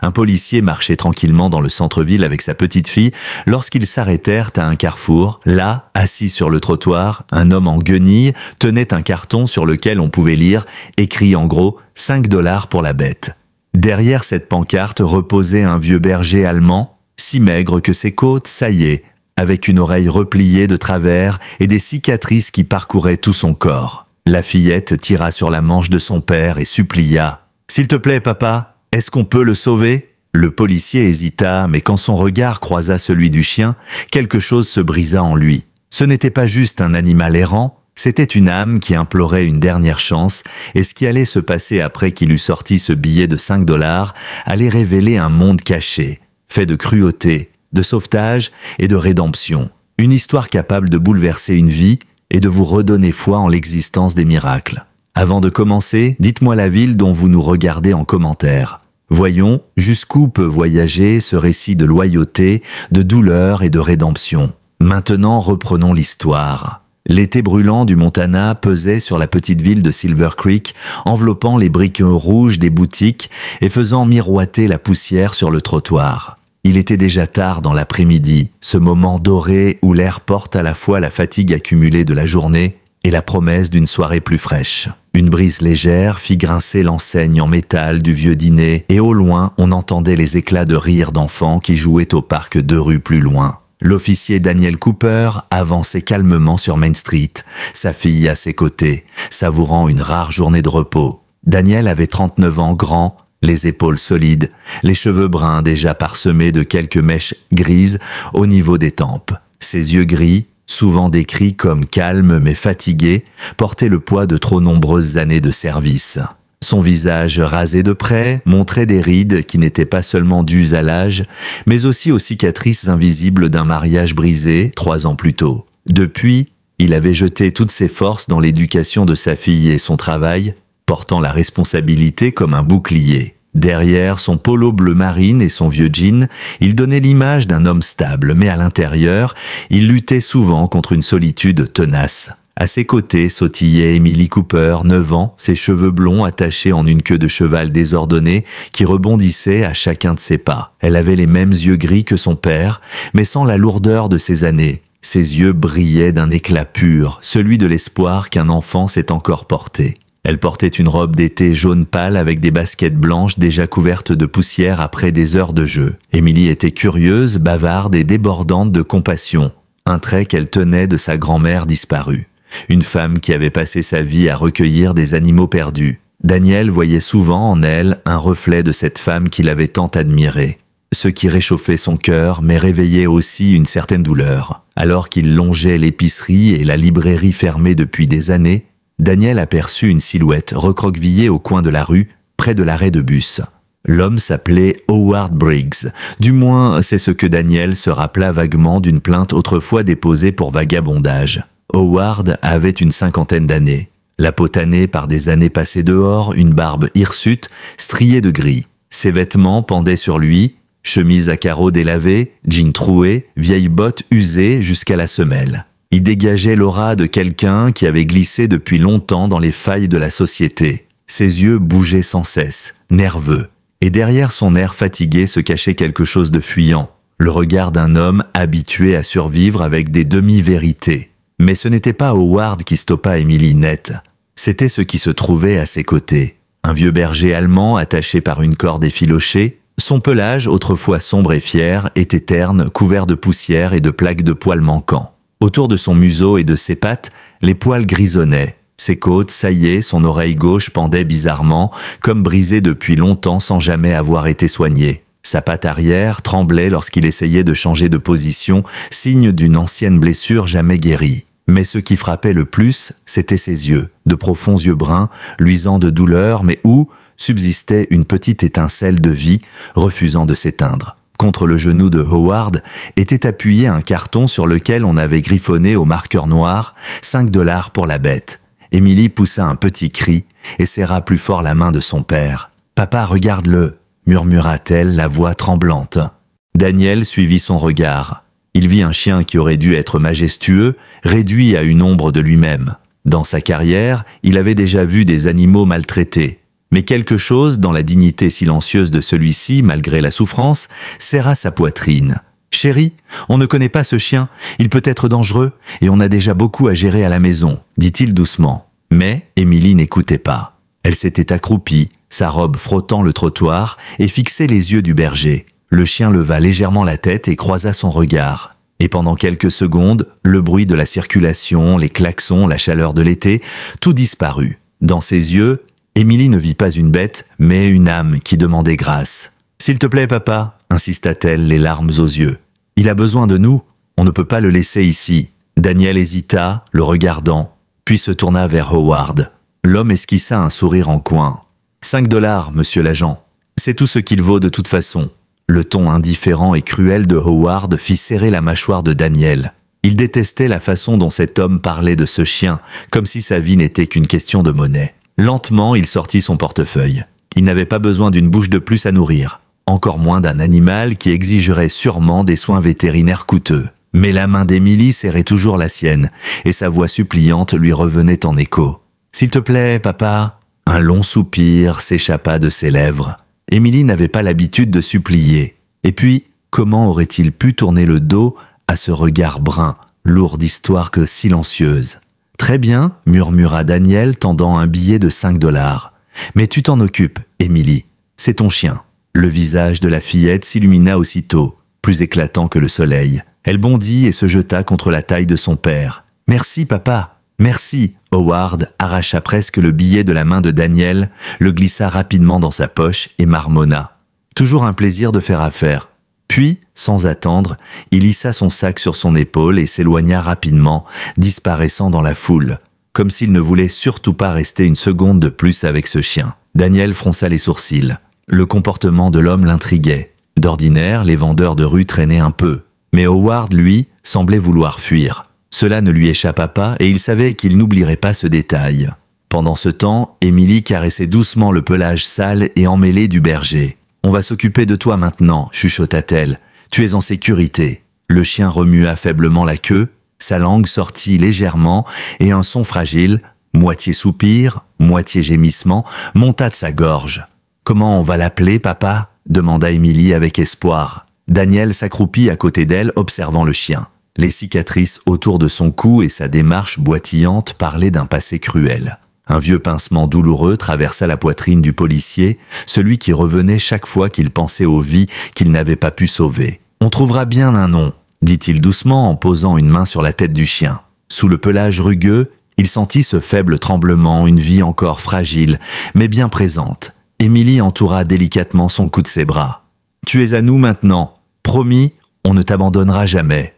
Un policier marchait tranquillement dans le centre-ville avec sa petite fille lorsqu'ils s'arrêtèrent à un carrefour. Là, assis sur le trottoir, un homme en guenilles tenait un carton sur lequel on pouvait lire, écrit en gros, 5 $ pour la bête. Derrière cette pancarte reposait un vieux berger allemand, si maigre que ses côtes saillaient, avec une oreille repliée de travers et des cicatrices qui parcouraient tout son corps. La fillette tira sur la manche de son père et supplia « S'il te plaît, papa, est-ce qu'on peut le sauver ?» Le policier hésita, mais quand son regard croisa celui du chien, quelque chose se brisa en lui. Ce n'était pas juste un animal errant, c'était une âme qui implorait une dernière chance, et ce qui allait se passer après qu'il eut sorti ce billet de 5 $ allait révéler un monde caché, fait de cruauté, de sauvetage et de rédemption. Une histoire capable de bouleverser une vie et de vous redonner foi en l'existence des miracles. Avant de commencer, dites-moi la ville dont vous nous regardez en commentaire. Voyons jusqu'où peut voyager ce récit de loyauté, de douleur et de rédemption. Maintenant, reprenons l'histoire. L'été brûlant du Montana pesait sur la petite ville de Silver Creek, enveloppant les briques rouges des boutiques et faisant miroiter la poussière sur le trottoir. Il était déjà tard dans l'après-midi, ce moment doré où l'air porte à la fois la fatigue accumulée de la journée et la promesse d'une soirée plus fraîche. Une brise légère fit grincer l'enseigne en métal du vieux dîner et au loin on entendait les éclats de rire d'enfants qui jouaient au parc 2 rues plus loin. L'officier Daniel Cooper avançait calmement sur Main Street, sa fille à ses côtés, savourant une rare journée de repos. Daniel avait 39 ans, grand, les épaules solides, les cheveux bruns déjà parsemés de quelques mèches grises au niveau des tempes. Ses yeux gris, souvent décrits comme calmes mais fatigués, portaient le poids de trop nombreuses années de service. Son visage rasé de près montrait des rides qui n'étaient pas seulement dues à l'âge, mais aussi aux cicatrices invisibles d'un mariage brisé 3 ans plus tôt. Depuis, il avait jeté toutes ses forces dans l'éducation de sa fille et son travail, portant la responsabilité comme un bouclier. Derrière son polo bleu marine et son vieux jean, il donnait l'image d'un homme stable, mais à l'intérieur, il luttait souvent contre une solitude tenace. À ses côtés sautillait Emily Cooper, 9 ans, ses cheveux blonds attachés en une queue de cheval désordonnée qui rebondissait à chacun de ses pas. Elle avait les mêmes yeux gris que son père, mais sans la lourdeur de ses années. Ses yeux brillaient d'un éclat pur, celui de l'espoir qu'un enfant sait encore porter. Elle portait une robe d'été jaune pâle avec des baskets blanches déjà couvertes de poussière après des heures de jeu. Emily était curieuse, bavarde et débordante de compassion, un trait qu'elle tenait de sa grand-mère disparue. Une femme qui avait passé sa vie à recueillir des animaux perdus. Daniel voyait souvent en elle un reflet de cette femme qu'il avait tant admirée. Ce qui réchauffait son cœur, mais réveillait aussi une certaine douleur. Alors qu'il longeait l'épicerie et la librairie fermée depuis des années, Daniel aperçut une silhouette recroquevillée au coin de la rue, près de l'arrêt de bus. L'homme s'appelait Howard Briggs. Du moins, c'est ce que Daniel se rappela vaguement d'une plainte autrefois déposée pour vagabondage. Howard avait une 50aine d'années. La peau tannée par des années passées dehors, une barbe hirsute, striée de gris. Ses vêtements pendaient sur lui, chemise à carreaux délavée, jean troué, vieilles bottes usées jusqu'à la semelle. Il dégageait l'aura de quelqu'un qui avait glissé depuis longtemps dans les failles de la société. Ses yeux bougeaient sans cesse, nerveux. Et derrière son air fatigué se cachait quelque chose de fuyant. Le regard d'un homme habitué à survivre avec des demi-vérités. Mais ce n'était pas Howard qui stoppa Emily net. C'était ce qui se trouvait à ses côtés. Un vieux berger allemand attaché par une corde effilochée. Son pelage, autrefois sombre et fier, était terne, couvert de poussière et de plaques de poils manquants. Autour de son museau et de ses pattes, les poils grisonnaient. Ses côtes saillaient, son oreille gauche pendait bizarrement, comme brisée depuis longtemps sans jamais avoir été soignée. Sa patte arrière tremblait lorsqu'il essayait de changer de position, signe d'une ancienne blessure jamais guérie. Mais ce qui frappait le plus, c'étaient ses yeux, de profonds yeux bruns, luisants de douleur, mais où subsistait une petite étincelle de vie, refusant de s'éteindre. Contre le genou de Howard était appuyé un carton sur lequel on avait griffonné au marqueur noir 5 $ pour la bête. Emily poussa un petit cri et serra plus fort la main de son père. « Papa, regarde-le » murmura-t-elle, la voix tremblante. Daniel suivit son regard. Il vit un chien qui aurait dû être majestueux, réduit à une ombre de lui-même. Dans sa carrière, il avait déjà vu des animaux maltraités. Mais quelque chose, dans la dignité silencieuse de celui-ci, malgré la souffrance, serra sa poitrine. « Chérie, on ne connaît pas ce chien, il peut être dangereux, et on a déjà beaucoup à gérer à la maison, dit-il doucement. Mais Émilie n'écoutait pas. Elle s'était accroupie, sa robe frottant le trottoir, et fixait les yeux du berger. Le chien leva légèrement la tête et croisa son regard. Et pendant quelques secondes, le bruit de la circulation, les klaxons, la chaleur de l'été, tout disparut. Dans ses yeux, Émilie ne vit pas une bête, mais une âme qui demandait grâce. « S'il te plaît, papa », insista-t-elle, les larmes aux yeux. « Il a besoin de nous, on ne peut pas le laisser ici. » Daniel hésita, le regardant, puis se tourna vers Howard. L'homme esquissa un sourire en coin. « 5 $, monsieur l'agent. C'est tout ce qu'il vaut de toute façon. » Le ton indifférent et cruel de Howard fit serrer la mâchoire de Daniel. Il détestait la façon dont cet homme parlait de ce chien, comme si sa vie n'était qu'une question de monnaie. Lentement, il sortit son portefeuille. Il n'avait pas besoin d'une bouche de plus à nourrir, encore moins d'un animal qui exigerait sûrement des soins vétérinaires coûteux. Mais la main d'Émilie serrait toujours la sienne, et sa voix suppliante lui revenait en écho. « S'il te plaît, papa !» Un long soupir s'échappa de ses lèvres. Émilie n'avait pas l'habitude de supplier. Et puis, comment aurait-il pu tourner le dos à ce regard brun, lourd d'histoire que silencieuse? « Très bien, » murmura Daniel, tendant un billet de 5 $. « Mais tu t'en occupes, Émilie. C'est ton chien. » Le visage de la fillette s'illumina aussitôt, plus éclatant que le soleil. Elle bondit et se jeta contre la taille de son père. « Merci, papa. Merci. » Howard arracha presque le billet de la main de Daniel, le glissa rapidement dans sa poche et marmonna. Toujours un plaisir de faire affaire. Puis, sans attendre, il hissa son sac sur son épaule et s'éloigna rapidement, disparaissant dans la foule, comme s'il ne voulait surtout pas rester une seconde de plus avec ce chien. Daniel fronça les sourcils. Le comportement de l'homme l'intriguait. D'ordinaire, les vendeurs de rue traînaient un peu. Mais Howard, lui, semblait vouloir fuir. Cela ne lui échappa pas et il savait qu'il n'oublierait pas ce détail. Pendant ce temps, Émilie caressait doucement le pelage sale et emmêlé du berger. « On va s'occuper de toi maintenant », chuchota-t-elle. « Tu es en sécurité. » Le chien remua faiblement la queue, sa langue sortit légèrement et un son fragile, moitié soupir, moitié gémissement, monta de sa gorge. « Comment on va l'appeler, papa ?» demanda Émilie avec espoir. Daniel s'accroupit à côté d'elle, observant le chien. Les cicatrices autour de son cou et sa démarche boitillante parlaient d'un passé cruel. Un vieux pincement douloureux traversa la poitrine du policier, celui qui revenait chaque fois qu'il pensait aux vies qu'il n'avait pas pu sauver. « On trouvera bien un nom », dit-il doucement en posant une main sur la tête du chien. Sous le pelage rugueux, il sentit ce faible tremblement, une vie encore fragile, mais bien présente. Émilie entoura délicatement son cou de ses bras. « Tu es à nous maintenant. Promis, on ne t'abandonnera jamais. »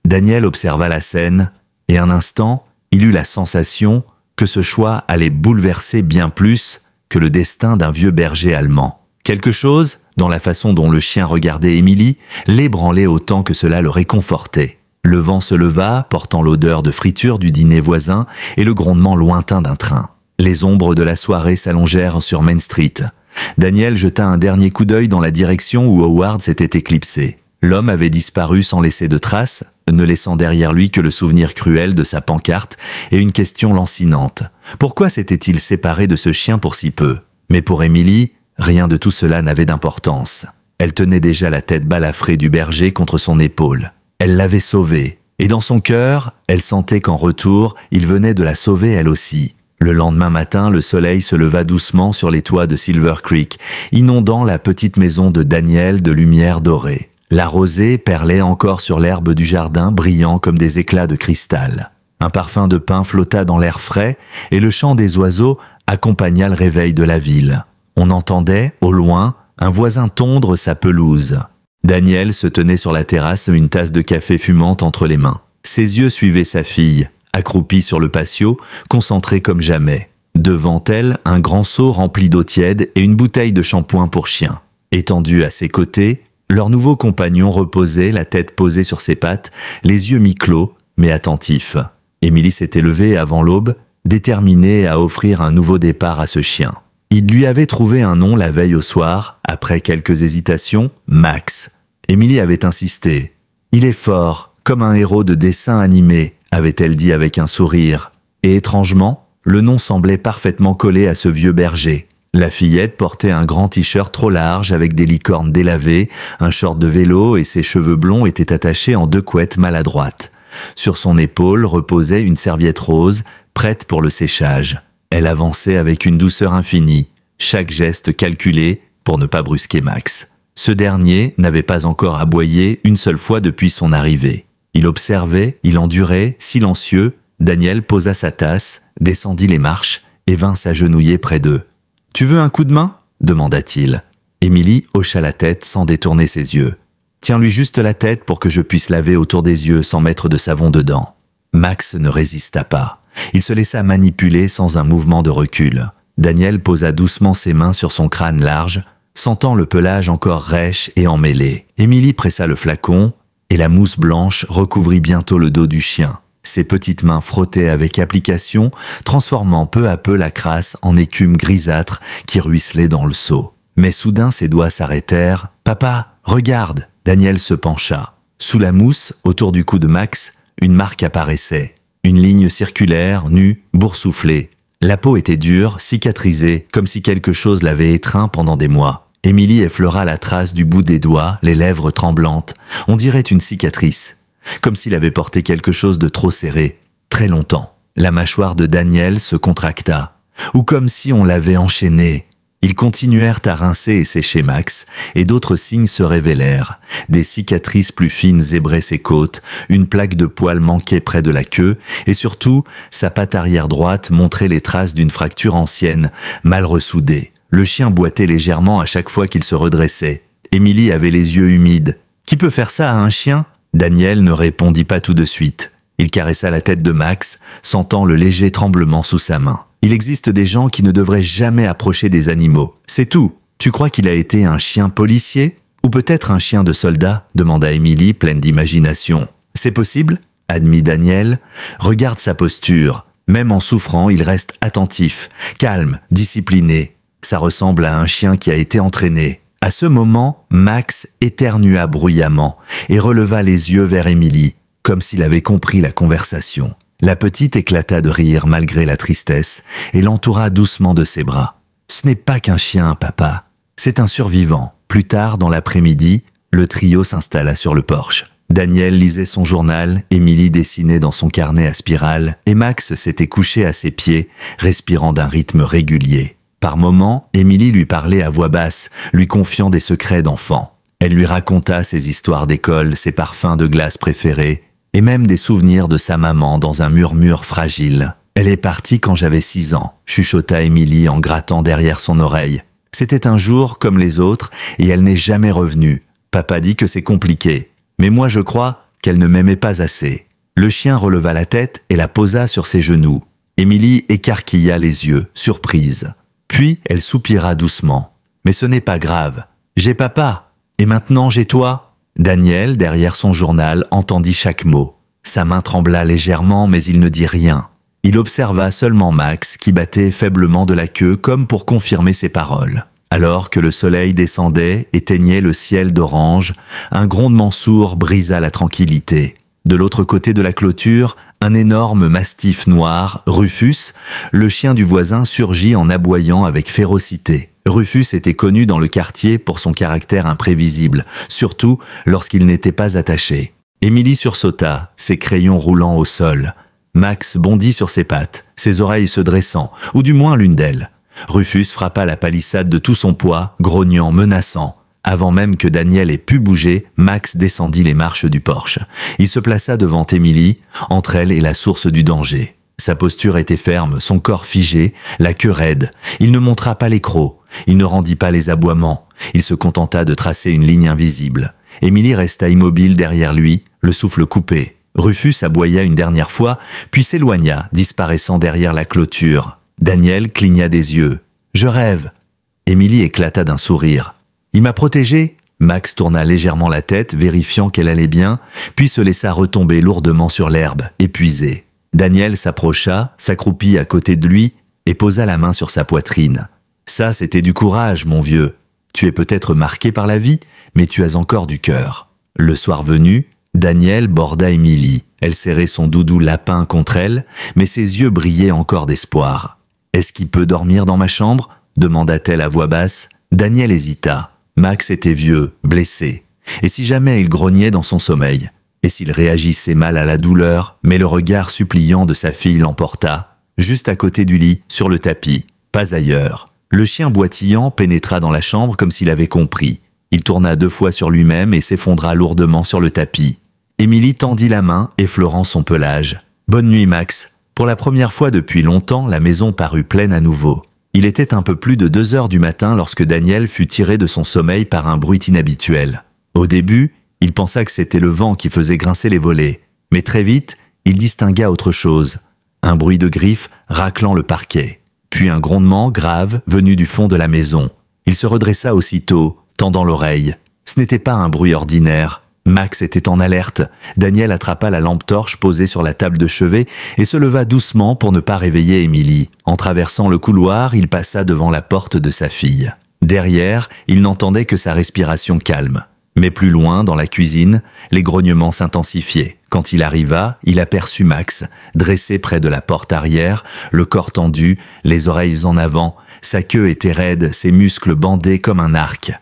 Daniel observa la scène, et un instant, il eut la sensation que ce choix allait bouleverser bien plus que le destin d'un vieux berger allemand. Quelque chose, dans la façon dont le chien regardait Émilie, l'ébranlait autant que cela le réconfortait. Le vent se leva, portant l'odeur de friture du dîner voisin et le grondement lointain d'un train. Les ombres de la soirée s'allongèrent sur Main Street. Daniel jeta un dernier coup d'œil dans la direction où Howard s'était éclipsé. L'homme avait disparu sans laisser de traces, ne laissant derrière lui que le souvenir cruel de sa pancarte et une question lancinante. Pourquoi s'était-il séparé de ce chien pour si peu? Mais pour Émilie, rien de tout cela n'avait d'importance. Elle tenait déjà la tête balafrée du berger contre son épaule. Elle l'avait sauvé, et dans son cœur, elle sentait qu'en retour, il venait de la sauver elle aussi. Le lendemain matin, le soleil se leva doucement sur les toits de Silver Creek, inondant la petite maison de Daniel de lumière dorée. La rosée perlait encore sur l'herbe du jardin, brillant comme des éclats de cristal. Un parfum de pin flotta dans l'air frais et le chant des oiseaux accompagna le réveil de la ville. On entendait, au loin, un voisin tondre sa pelouse. Daniel se tenait sur la terrasse, une tasse de café fumante entre les mains. Ses yeux suivaient sa fille, accroupie sur le patio, concentrée comme jamais. Devant elle, un grand seau rempli d'eau tiède et une bouteille de shampoing pour chien. Étendu à ses côtés, leur nouveau compagnon reposait, la tête posée sur ses pattes, les yeux mi-clos, mais attentifs. Émilie s'était levée avant l'aube, déterminée à offrir un nouveau départ à ce chien. Il lui avait trouvé un nom la veille au soir, après quelques hésitations, Max. Émilie avait insisté. « Il est fort, comme un héros de dessin animé », avait-elle dit avec un sourire. Et étrangement, le nom semblait parfaitement collé à ce vieux berger. La fillette portait un grand t-shirt trop large avec des licornes délavées, un short de vélo et ses cheveux blonds étaient attachés en 2 couettes maladroites. Sur son épaule reposait une serviette rose, prête pour le séchage. Elle avançait avec une douceur infinie, chaque geste calculé pour ne pas brusquer Max. Ce dernier n'avait pas encore aboyé une seule fois depuis son arrivée. Il observait, il endurait, silencieux. Daniel posa sa tasse, descendit les marches et vint s'agenouiller près d'eux. « Tu veux un coup de main ?» demanda-t-il. Émilie hocha la tête sans détourner ses yeux. « Tiens-lui juste la tête pour que je puisse laver autour des yeux sans mettre de savon dedans. » Max ne résista pas. Il se laissa manipuler sans un mouvement de recul. Daniel posa doucement ses mains sur son crâne large, sentant le pelage encore rêche et emmêlé. Émilie pressa le flacon et la mousse blanche recouvrit bientôt le dos du chien. Ses petites mains frottaient avec application, transformant peu à peu la crasse en écume grisâtre qui ruisselait dans le seau. Mais soudain ses doigts s'arrêtèrent. « Papa, regarde !» Daniel se pencha. Sous la mousse, autour du cou de Max, une marque apparaissait. Une ligne circulaire, nue, boursouflée. La peau était dure, cicatrisée, comme si quelque chose l'avait étreint pendant des mois. Émilie effleura la trace du bout des doigts, les lèvres tremblantes. On dirait une cicatrice. Comme s'il avait porté quelque chose de trop serré, très longtemps. La mâchoire de Daniel se contracta, ou comme si on l'avait enchaîné. Ils continuèrent à rincer et sécher Max, et d'autres signes se révélèrent. Des cicatrices plus fines zébraient ses côtes, une plaque de poils manquait près de la queue, et surtout, sa patte arrière droite montrait les traces d'une fracture ancienne, mal ressoudée. Le chien boitait légèrement à chaque fois qu'il se redressait. Émilie avait les yeux humides. « Qui peut faire ça à un chien ?» Daniel ne répondit pas tout de suite. Il caressa la tête de Max, sentant le léger tremblement sous sa main. Il existe des gens qui ne devraient jamais approcher des animaux. C'est tout. Tu crois qu'il a été un chien policier ? Ou peut-être un chien de soldat ? Demanda Émilie, pleine d'imagination. C'est possible ? Admit Daniel. Regarde sa posture. Même en souffrant, il reste attentif, calme, discipliné. Ça ressemble à un chien qui a été entraîné. À ce moment, Max éternua bruyamment et releva les yeux vers Émilie, comme s'il avait compris la conversation. La petite éclata de rire malgré la tristesse et l'entoura doucement de ses bras. « Ce n'est pas qu'un chien, papa. C'est un survivant. » Plus tard, dans l'après-midi, le trio s'installa sur le porche. Daniel lisait son journal, Émilie dessinait dans son carnet à spirale et Max s'était couché à ses pieds, respirant d'un rythme régulier. Par moments, Émilie lui parlait à voix basse, lui confiant des secrets d'enfant. Elle lui raconta ses histoires d'école, ses parfums de glace préférés, et même des souvenirs de sa maman dans un murmure fragile. « Elle est partie quand j'avais 6 ans, chuchota Émilie en grattant derrière son oreille. C'était un jour comme les autres, et elle n'est jamais revenue. Papa dit que c'est compliqué, mais moi je crois qu'elle ne m'aimait pas assez. » Le chien releva la tête et la posa sur ses genoux. Émilie écarquilla les yeux, surprise. Puis elle soupira doucement. « Mais ce n'est pas grave. J'ai papa. Et maintenant j'ai toi. » Daniel, derrière son journal, entendit chaque mot. Sa main trembla légèrement, mais il ne dit rien. Il observa seulement Max, qui battait faiblement de la queue comme pour confirmer ses paroles. Alors que le soleil descendait et teignait le ciel d'orange, un grondement sourd brisa la tranquillité. De l'autre côté de la clôture, un énorme mastif noir, Rufus, le chien du voisin, surgit en aboyant avec férocité. Rufus était connu dans le quartier pour son caractère imprévisible, surtout lorsqu'il n'était pas attaché. Émilie sursauta, ses crayons roulant au sol. Max bondit sur ses pattes, ses oreilles se dressant, ou du moins l'une d'elles. Rufus frappa la palissade de tout son poids, grognant, menaçant. Avant même que Daniel ait pu bouger, Max descendit les marches du porche. Il se plaça devant Émilie, entre elle et la source du danger. Sa posture était ferme, son corps figé, la queue raide. Il ne montra pas les crocs, il ne rendit pas les aboiements. Il se contenta de tracer une ligne invisible. Émilie resta immobile derrière lui, le souffle coupé. Rufus aboya une dernière fois, puis s'éloigna, disparaissant derrière la clôture. Daniel cligna des yeux. « Je rêve !» Émilie éclata d'un sourire. « Il m'a protégé ?» Max tourna légèrement la tête, vérifiant qu'elle allait bien, puis se laissa retomber lourdement sur l'herbe, épuisé. Daniel s'approcha, s'accroupit à côté de lui et posa la main sur sa poitrine. « Ça, c'était du courage, mon vieux. Tu es peut-être marqué par la vie, mais tu as encore du cœur. » Le soir venu, Daniel borda Émilie. Elle serrait son doudou lapin contre elle, mais ses yeux brillaient encore d'espoir. « Est-ce qu'il peut dormir dans ma chambre ?» demanda-t-elle à voix basse. Daniel hésita. Max était vieux, blessé. Et si jamais il grognait dans son sommeil? Et s'il réagissait mal à la douleur? Mais le regard suppliant de sa fille l'emporta, juste à côté du lit, sur le tapis, pas ailleurs. Le chien boitillant pénétra dans la chambre comme s'il avait compris. Il tourna 2 fois sur lui-même et s'effondra lourdement sur le tapis. Émilie tendit la main, effleurant son pelage. « Bonne nuit, Max. » Pour la première fois depuis longtemps, la maison parut pleine à nouveau. Il était un peu plus de 2 heures du matin lorsque Daniel fut tiré de son sommeil par un bruit inhabituel. Au début, il pensa que c'était le vent qui faisait grincer les volets. Mais très vite, il distingua autre chose. Un bruit de griffes raclant le parquet. Puis un grondement grave venu du fond de la maison. Il se redressa aussitôt, tendant l'oreille. Ce n'était pas un bruit ordinaire. Max était en alerte. Daniel attrapa la lampe torche posée sur la table de chevet et se leva doucement pour ne pas réveiller Émilie. En traversant le couloir, il passa devant la porte de sa fille. Derrière, il n'entendait que sa respiration calme. Mais plus loin, dans la cuisine, les grognements s'intensifiaient. Quand il arriva, il aperçut Max, dressé près de la porte arrière, le corps tendu, les oreilles en avant, sa queue était raide, ses muscles bandés comme un arc.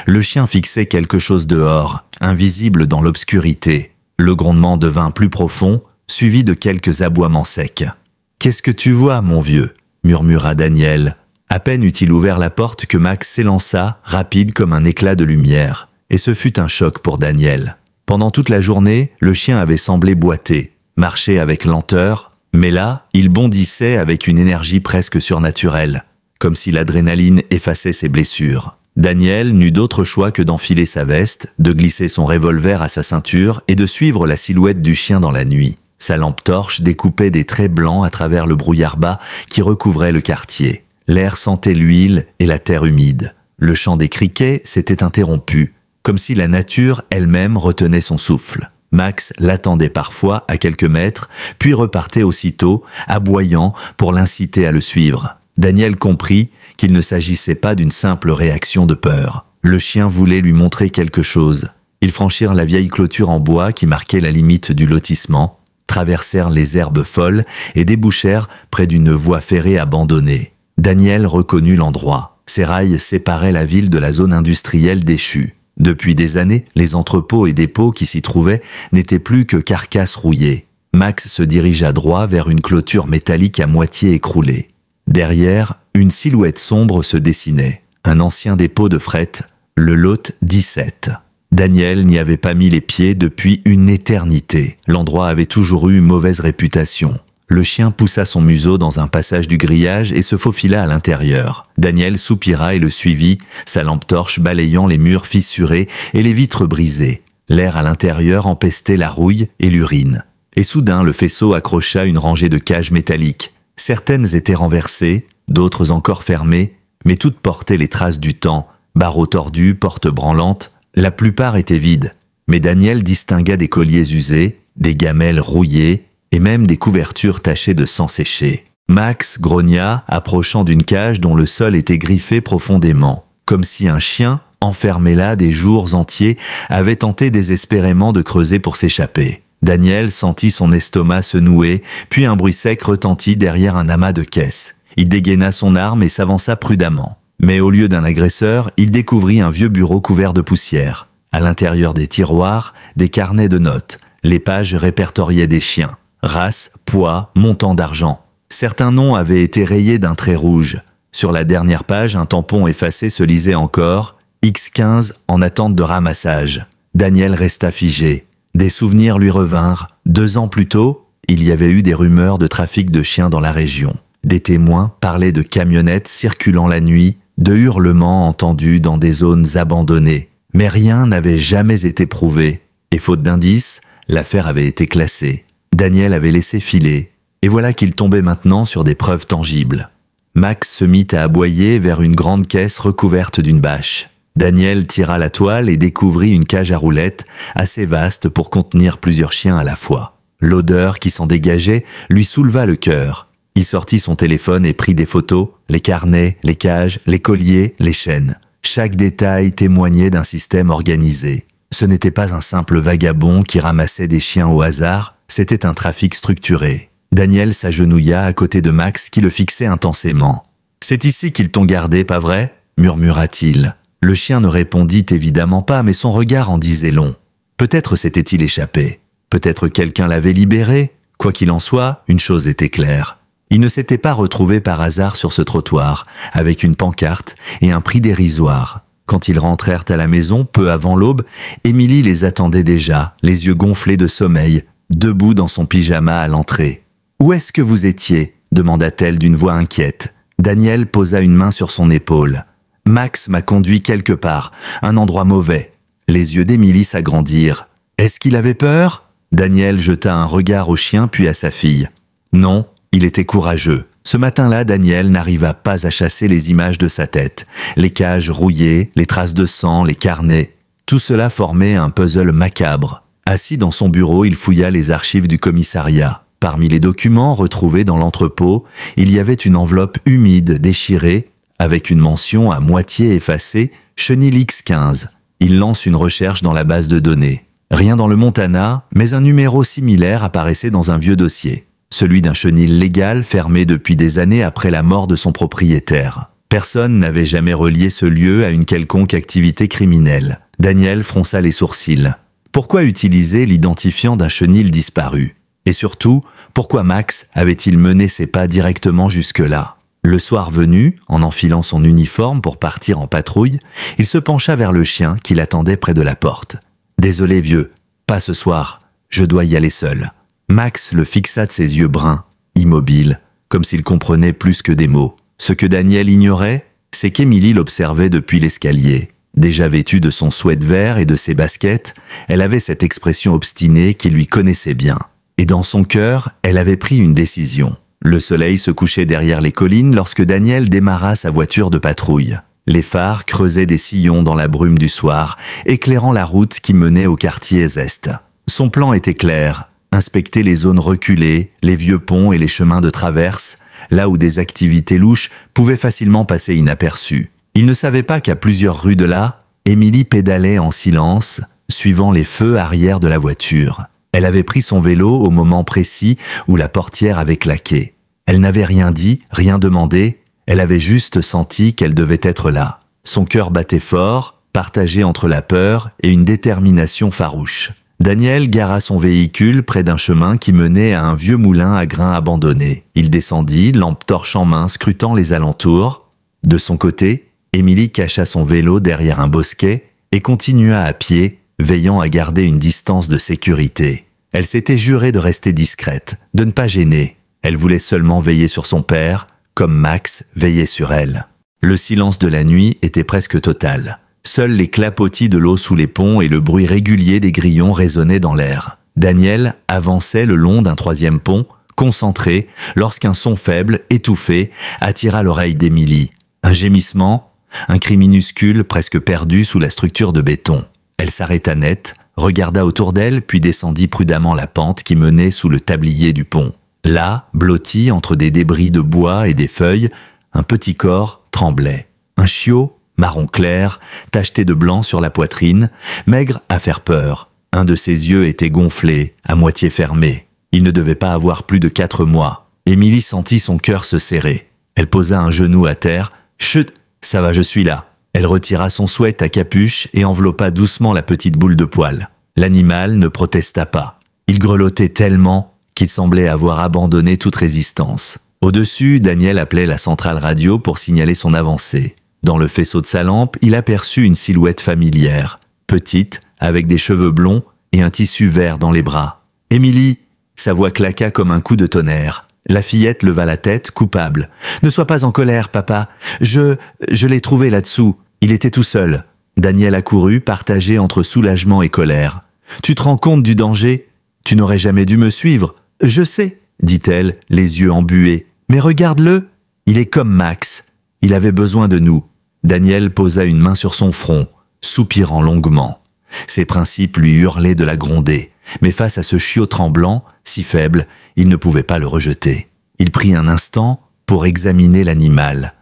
Le chien fixait quelque chose dehors, invisible dans l'obscurité. Le grondement devint plus profond, suivi de quelques aboiements secs. « Qu'est-ce que tu vois, mon vieux ?» murmura Daniel. À peine eut-il ouvert la porte que Max s'élança, rapide comme un éclat de lumière. Et ce fut un choc pour Daniel. Pendant toute la journée, le chien avait semblé boiter, marcher avec lenteur, mais là, il bondissait avec une énergie presque surnaturelle, comme si l'adrénaline effaçait ses blessures. Daniel n'eut d'autre choix que d'enfiler sa veste, de glisser son revolver à sa ceinture et de suivre la silhouette du chien dans la nuit. Sa lampe torche découpait des traits blancs à travers le brouillard bas qui recouvrait le quartier. L'air sentait l'huile et la terre humide. Le chant des criquets s'était interrompu, comme si la nature elle-même retenait son souffle. Max l'attendait parfois à quelques mètres, puis repartait aussitôt, aboyant pour l'inciter à le suivre. Daniel comprit qu'il ne s'agissait pas d'une simple réaction de peur. Le chien voulait lui montrer quelque chose. Ils franchirent la vieille clôture en bois qui marquait la limite du lotissement, traversèrent les herbes folles et débouchèrent près d'une voie ferrée abandonnée. Daniel reconnut l'endroit. Ses rails séparaient la ville de la zone industrielle déchue. Depuis des années, les entrepôts et dépôts qui s'y trouvaient n'étaient plus que carcasses rouillées. Max se dirigea droit vers une clôture métallique à moitié écroulée. Derrière, une silhouette sombre se dessinait. Un ancien dépôt de fret, le lot 17. Daniel n'y avait pas mis les pieds depuis une éternité. L'endroit avait toujours eu mauvaise réputation. Le chien poussa son museau dans un passage du grillage et se faufila à l'intérieur. Daniel soupira et le suivit, sa lampe torche balayant les murs fissurés et les vitres brisées. L'air à l'intérieur empestait la rouille et l'urine. Et soudain, le faisceau accrocha une rangée de cages métalliques. Certaines étaient renversées, d'autres encore fermées, mais toutes portaient les traces du temps. Barreaux tordus, portes branlantes, la plupart étaient vides. Mais Daniel distingua des colliers usés, des gamelles rouillées, et même des couvertures tachées de sang séché. Max grogna, approchant d'une cage dont le sol était griffé profondément, comme si un chien, enfermé là des jours entiers, avait tenté désespérément de creuser pour s'échapper. Daniel sentit son estomac se nouer, puis un bruit sec retentit derrière un amas de caisses. Il dégaina son arme et s'avança prudemment. Mais au lieu d'un agresseur, il découvrit un vieux bureau couvert de poussière. À l'intérieur des tiroirs, des carnets de notes. Les pages répertoriaient des chiens. Race, poids, montant d'argent. Certains noms avaient été rayés d'un trait rouge. Sur la dernière page, un tampon effacé se lisait encore « X15 en attente de ramassage ». Daniel resta figé. Des souvenirs lui revinrent. 2 ans plus tôt, il y avait eu des rumeurs de trafic de chiens dans la région. Des témoins parlaient de camionnettes circulant la nuit, de hurlements entendus dans des zones abandonnées. Mais rien n'avait jamais été prouvé. Et faute d'indices, l'affaire avait été classée. Daniel avait laissé filer, et voilà qu'il tombait maintenant sur des preuves tangibles. Max se mit à aboyer vers une grande caisse recouverte d'une bâche. Daniel tira la toile et découvrit une cage à roulettes assez vaste pour contenir plusieurs chiens à la fois. L'odeur qui s'en dégageait lui souleva le cœur. Il sortit son téléphone et prit des photos, les carnets, les cages, les colliers, les chaînes. Chaque détail témoignait d'un système organisé. Ce n'était pas un simple vagabond qui ramassait des chiens au hasard, c'était un trafic structuré. Daniel s'agenouilla à côté de Max qui le fixait intensément. « C'est ici qu'ils t'ont gardé, pas vrai ?» murmura-t-il. Le chien ne répondit évidemment pas, mais son regard en disait long. Peut-être s'était-il échappé. Peut-être quelqu'un l'avait libéré. Quoi qu'il en soit, une chose était claire. Il ne s'était pas retrouvé par hasard sur ce trottoir, avec une pancarte et un prix dérisoire. Quand ils rentrèrent à la maison, peu avant l'aube, Émilie les attendait déjà, les yeux gonflés de sommeil, debout dans son pyjama à l'entrée. « Où est-ce que vous étiez ?» demanda-t-elle d'une voix inquiète. Daniel posa une main sur son épaule. « Max m'a conduit quelque part, un endroit mauvais. » Les yeux d'Émilie s'agrandirent. « Est-ce qu'il avait peur ?» Daniel jeta un regard au chien puis à sa fille. Non, il était courageux. Ce matin-là, Daniel n'arriva pas à chasser les images de sa tête. Les cages rouillées, les traces de sang, les carnets. Tout cela formait un puzzle macabre. Assis dans son bureau, il fouilla les archives du commissariat. Parmi les documents retrouvés dans l'entrepôt, il y avait une enveloppe humide, déchirée, avec une mention à moitié effacée, Chenil X15. Il lance une recherche dans la base de données. Rien dans le Montana, mais un numéro similaire apparaissait dans un vieux dossier. Celui d'un chenil légal fermé depuis des années après la mort de son propriétaire. Personne n'avait jamais relié ce lieu à une quelconque activité criminelle. Daniel fronça les sourcils. Pourquoi utiliser l'identifiant d'un chenil disparu? Et surtout, pourquoi Max avait-il mené ses pas directement jusque-là? Le soir venu, en enfilant son uniforme pour partir en patrouille, il se pencha vers le chien qui l'attendait près de la porte. « Désolé vieux, pas ce soir, je dois y aller seul. » Max le fixa de ses yeux bruns, immobile, comme s'il comprenait plus que des mots. Ce que Daniel ignorait, c'est qu'Émilie l'observait depuis l'escalier. Déjà vêtue de son sweat vert et de ses baskets, elle avait cette expression obstinée qui lui connaissait bien. Et dans son cœur, elle avait pris une décision. Le soleil se couchait derrière les collines lorsque Daniel démarra sa voiture de patrouille. Les phares creusaient des sillons dans la brume du soir, éclairant la route qui menait au quartier Est. Son plan était clair. Inspecter les zones reculées, les vieux ponts et les chemins de traverse, là où des activités louches pouvaient facilement passer inaperçues. Il ne savait pas qu'à plusieurs rues de là, Émilie pédalait en silence, suivant les feux arrière de la voiture. Elle avait pris son vélo au moment précis où la portière avait claqué. Elle n'avait rien dit, rien demandé, elle avait juste senti qu'elle devait être là. Son cœur battait fort, partagé entre la peur et une détermination farouche. Daniel gara son véhicule près d'un chemin qui menait à un vieux moulin à grains abandonné. Il descendit, lampe torche en main, scrutant les alentours. De son côté, Émilie cacha son vélo derrière un bosquet et continua à pied, veillant à garder une distance de sécurité. Elle s'était jurée de rester discrète, de ne pas gêner. Elle voulait seulement veiller sur son père, comme Max veillait sur elle. Le silence de la nuit était presque total. Seuls les clapotis de l'eau sous les ponts et le bruit régulier des grillons résonnaient dans l'air. Daniel avançait le long d'un troisième pont, concentré, lorsqu'un son faible, étouffé, attira l'oreille d'Émilie. Un gémissement, un cri minuscule presque perdu sous la structure de béton. Elle s'arrêta net, regarda autour d'elle, puis descendit prudemment la pente qui menait sous le tablier du pont. Là, blotti entre des débris de bois et des feuilles, un petit corps tremblait. Un chiot, marron clair, tacheté de blanc sur la poitrine, maigre à faire peur. Un de ses yeux était gonflé, à moitié fermé. Il ne devait pas avoir plus de 4 mois. Émilie sentit son cœur se serrer. Elle posa un genou à terre. « Chut, ça va, je suis là. » Elle retira son sweat à capuche et enveloppa doucement la petite boule de poil. L'animal ne protesta pas. Il grelottait tellement qu'il semblait avoir abandonné toute résistance. Au-dessus, Daniel appelait la centrale radio pour signaler son avancée. Dans le faisceau de sa lampe, il aperçut une silhouette familière, petite, avec des cheveux blonds et un tissu vert dans les bras. « Émilie !» Sa voix claqua comme un coup de tonnerre. La fillette leva la tête, coupable. « Ne sois pas en colère, papa. Je l'ai trouvé là-dessous. Il était tout seul. » Daniel accourut, partagé entre soulagement et colère. « Tu te rends compte du danger? Tu n'aurais jamais dû me suivre. »« Je sais, » dit-elle, les yeux embués. « Mais regarde-le. Il est comme Max. Il avait besoin de nous. » Daniel posa une main sur son front, soupirant longuement. Ses principes lui hurlaient de la gronder, mais face à ce chiot tremblant, si faible, il ne pouvait pas le rejeter. Il prit un instant pour examiner l'animal.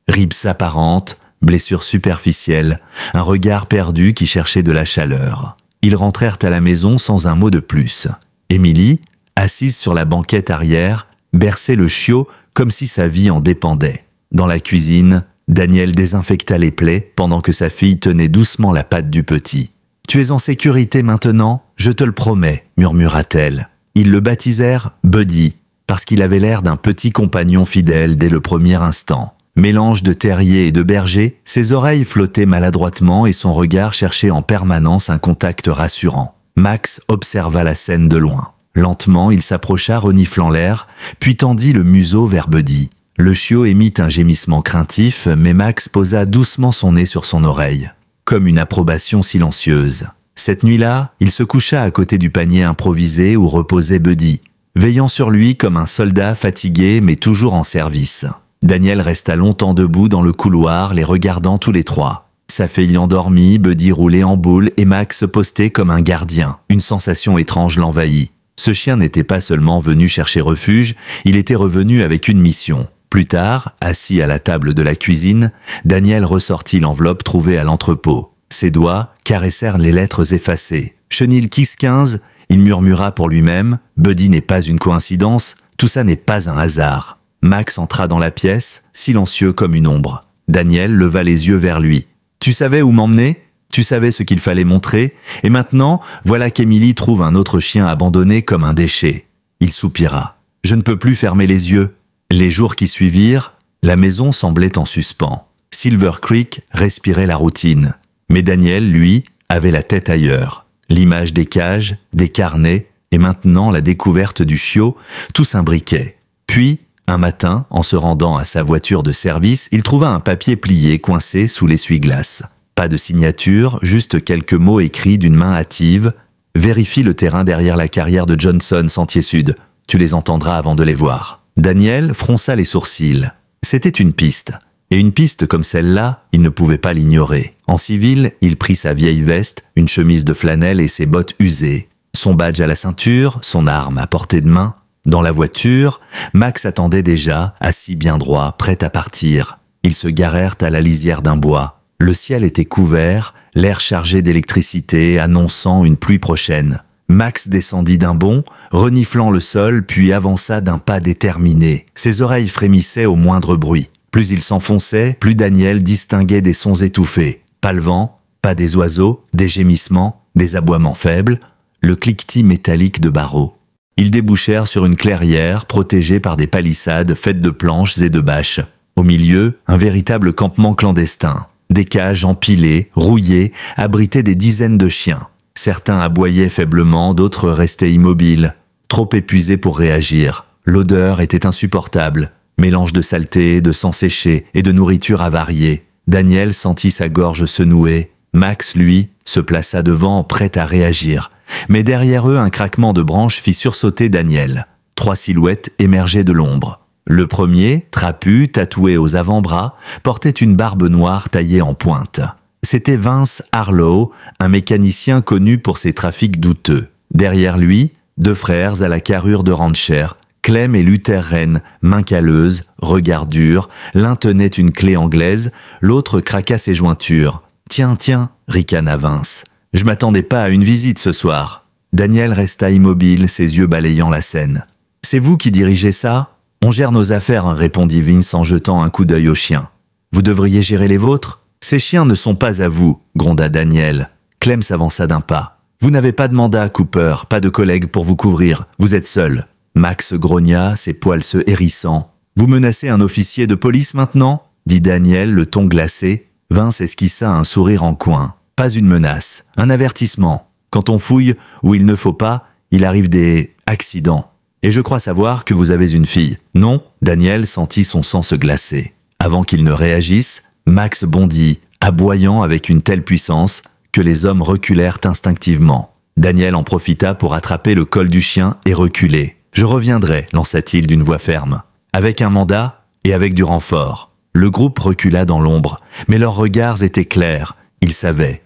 Ribes apparentes, blessures superficielles, un regard perdu qui cherchait de la chaleur. Ils rentrèrent à la maison sans un mot de plus. Émilie, assise sur la banquette arrière, berçait le chiot comme si sa vie en dépendait. Dans la cuisine, Daniel désinfecta les plaies pendant que sa fille tenait doucement la patte du petit. « Tu es en sécurité maintenant, je te le promets », murmura-t-elle. Ils le baptisèrent Buddy, parce qu'il avait l'air d'un petit compagnon fidèle dès le premier instant. Mélange de terrier et de berger, ses oreilles flottaient maladroitement et son regard cherchait en permanence un contact rassurant. Max observa la scène de loin. Lentement, il s'approcha reniflant l'air, puis tendit le museau vers Buddy. Le chiot émit un gémissement craintif, mais Max posa doucement son nez sur son oreille, comme une approbation silencieuse. Cette nuit-là, il se coucha à côté du panier improvisé où reposait Buddy, veillant sur lui comme un soldat fatigué mais toujours en service. Daniel resta longtemps debout dans le couloir, les regardant tous les trois. Sa fille endormie, Buddy roulait en boule et Max postait comme un gardien. Une sensation étrange l'envahit. Ce chien n'était pas seulement venu chercher refuge, il était revenu avec une mission. Plus tard, assis à la table de la cuisine, Daniel ressortit l'enveloppe trouvée à l'entrepôt. Ses doigts caressèrent les lettres effacées. « Chenil Kiss 15 », il murmura pour lui-même. « Buddy n'est pas une coïncidence, tout ça n'est pas un hasard. » Max entra dans la pièce, silencieux comme une ombre. Daniel leva les yeux vers lui. « Tu savais où m'emmener ? Tu savais ce qu'il fallait montrer ? Et maintenant, voilà qu'Emily trouve un autre chien abandonné comme un déchet. » Il soupira. « Je ne peux plus fermer les yeux. » Les jours qui suivirent, la maison semblait en suspens. Silver Creek respirait la routine. Mais Daniel, lui, avait la tête ailleurs. L'image des cages, des carnets, et maintenant la découverte du chiot, tout s'imbriquait. Puis, un matin, en se rendant à sa voiture de service, il trouva un papier plié coincé sous l'essuie-glace. Pas de signature, juste quelques mots écrits d'une main hâtive. « Vérifie le terrain derrière la carrière de Johnson, Sentier Sud. Tu les entendras avant de les voir. » Daniel fronça les sourcils. C'était une piste. Et une piste comme celle-là, il ne pouvait pas l'ignorer. En civil, il prit sa vieille veste, une chemise de flanelle et ses bottes usées. Son badge à la ceinture, son arme à portée de main. Dans la voiture, Max attendait déjà, assis bien droit, prêt à partir. Ils se garèrent à la lisière d'un bois. Le ciel était couvert, l'air chargé d'électricité, annonçant une pluie prochaine. Max descendit d'un bond, reniflant le sol, puis avança d'un pas déterminé. Ses oreilles frémissaient au moindre bruit. Plus il s'enfonçait, plus Daniel distinguait des sons étouffés. Pas le vent, pas des oiseaux, des gémissements, des aboiements faibles, le cliquetis métallique de barreaux. Ils débouchèrent sur une clairière protégée par des palissades faites de planches et de bâches. Au milieu, un véritable campement clandestin. Des cages empilées, rouillées, abritaient des dizaines de chiens. Certains aboyaient faiblement, d'autres restaient immobiles, trop épuisés pour réagir. L'odeur était insupportable, mélange de saleté, de sang séché et de nourriture avariée. Daniel sentit sa gorge se nouer. Max, lui, se plaça devant, prêt à réagir. Mais derrière eux, un craquement de branches fit sursauter Daniel. 3 silhouettes émergeaient de l'ombre. Le premier, trapu, tatoué aux avant-bras, portait une barbe noire taillée en pointe. C'était Vince Harlow, un mécanicien connu pour ses trafics douteux. Derrière lui, 2 frères à la carrure de rancher, Clem et Luther Wren, mains calleuses, regard dur, l'un tenait une clé anglaise, l'autre craqua ses jointures. « Tiens, ricana Vince. Je m'attendais pas à une visite ce soir. » Daniel resta immobile, ses yeux balayant la scène. « C'est vous qui dirigez ça ? On gère nos affaires, répondit Vince en jetant un coup d'œil aux chiens. Vous devriez gérer les vôtres ? Ces chiens ne sont pas à vous, gronda Daniel. Clem s'avança d'un pas. Vous n'avez pas de mandat, Cooper, pas de collègues pour vous couvrir, vous êtes seul. Max grogna, ses poils se hérissant. Vous menacez un officier de police maintenant ? Dit Daniel, le ton glacé. Vince esquissa un sourire en coin. Pas une menace, un avertissement. Quand on fouille où il ne faut pas, il arrive des accidents. Et je crois savoir que vous avez une fille. Non ? Daniel sentit son sang se glacer. Avant qu'il ne réagisse, Max bondit, aboyant avec une telle puissance que les hommes reculèrent instinctivement. Daniel en profita pour attraper le col du chien et reculer. « Je reviendrai », lança-t-il d'une voix ferme. « Avec un mandat et avec du renfort. » Le groupe recula dans l'ombre, mais leurs regards étaient clairs. Ils savaient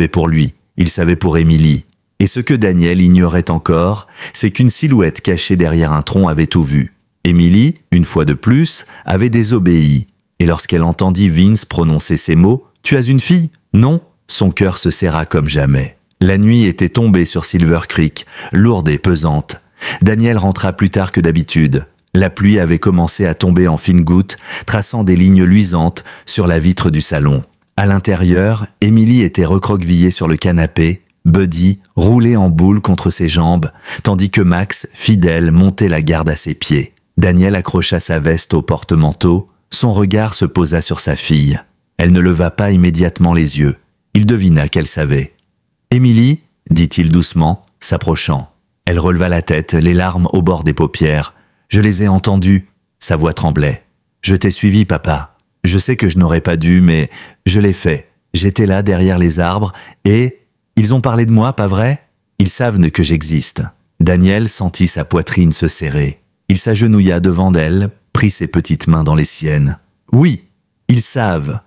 pour lui, ils savaient pour Emily. Et ce que Daniel ignorait encore, c'est qu'une silhouette cachée derrière un tronc avait tout vu. Emily, une fois de plus, avait désobéi. Et lorsqu'elle entendit Vince prononcer ces mots, « Tu as une fille ?» Non, son cœur se serra comme jamais. La nuit était tombée sur Silver Creek, lourde et pesante. Daniel rentra plus tard que d'habitude. La pluie avait commencé à tomber en fines gouttes, traçant des lignes luisantes sur la vitre du salon. À l'intérieur, Emily était recroquevillée sur le canapé, Buddy roulait en boule contre ses jambes, tandis que Max, fidèle, montait la garde à ses pieds. Daniel accrocha sa veste au porte-manteau, son regard se posa sur sa fille. Elle ne leva pas immédiatement les yeux. Il devina qu'elle savait. « Émilie » dit-il doucement, s'approchant. Elle releva la tête, les larmes au bord des paupières. « Je les ai entendues. » Sa voix tremblait. « Je t'ai suivi, papa. Je sais que je n'aurais pas dû, mais je l'ai fait. J'étais là derrière les arbres et... Ils ont parlé de moi, pas vrai? Ils savent que j'existe. » Daniel sentit sa poitrine se serrer. Il s'agenouilla devant elle, prit ses petites mains dans les siennes. « Oui, ils savent.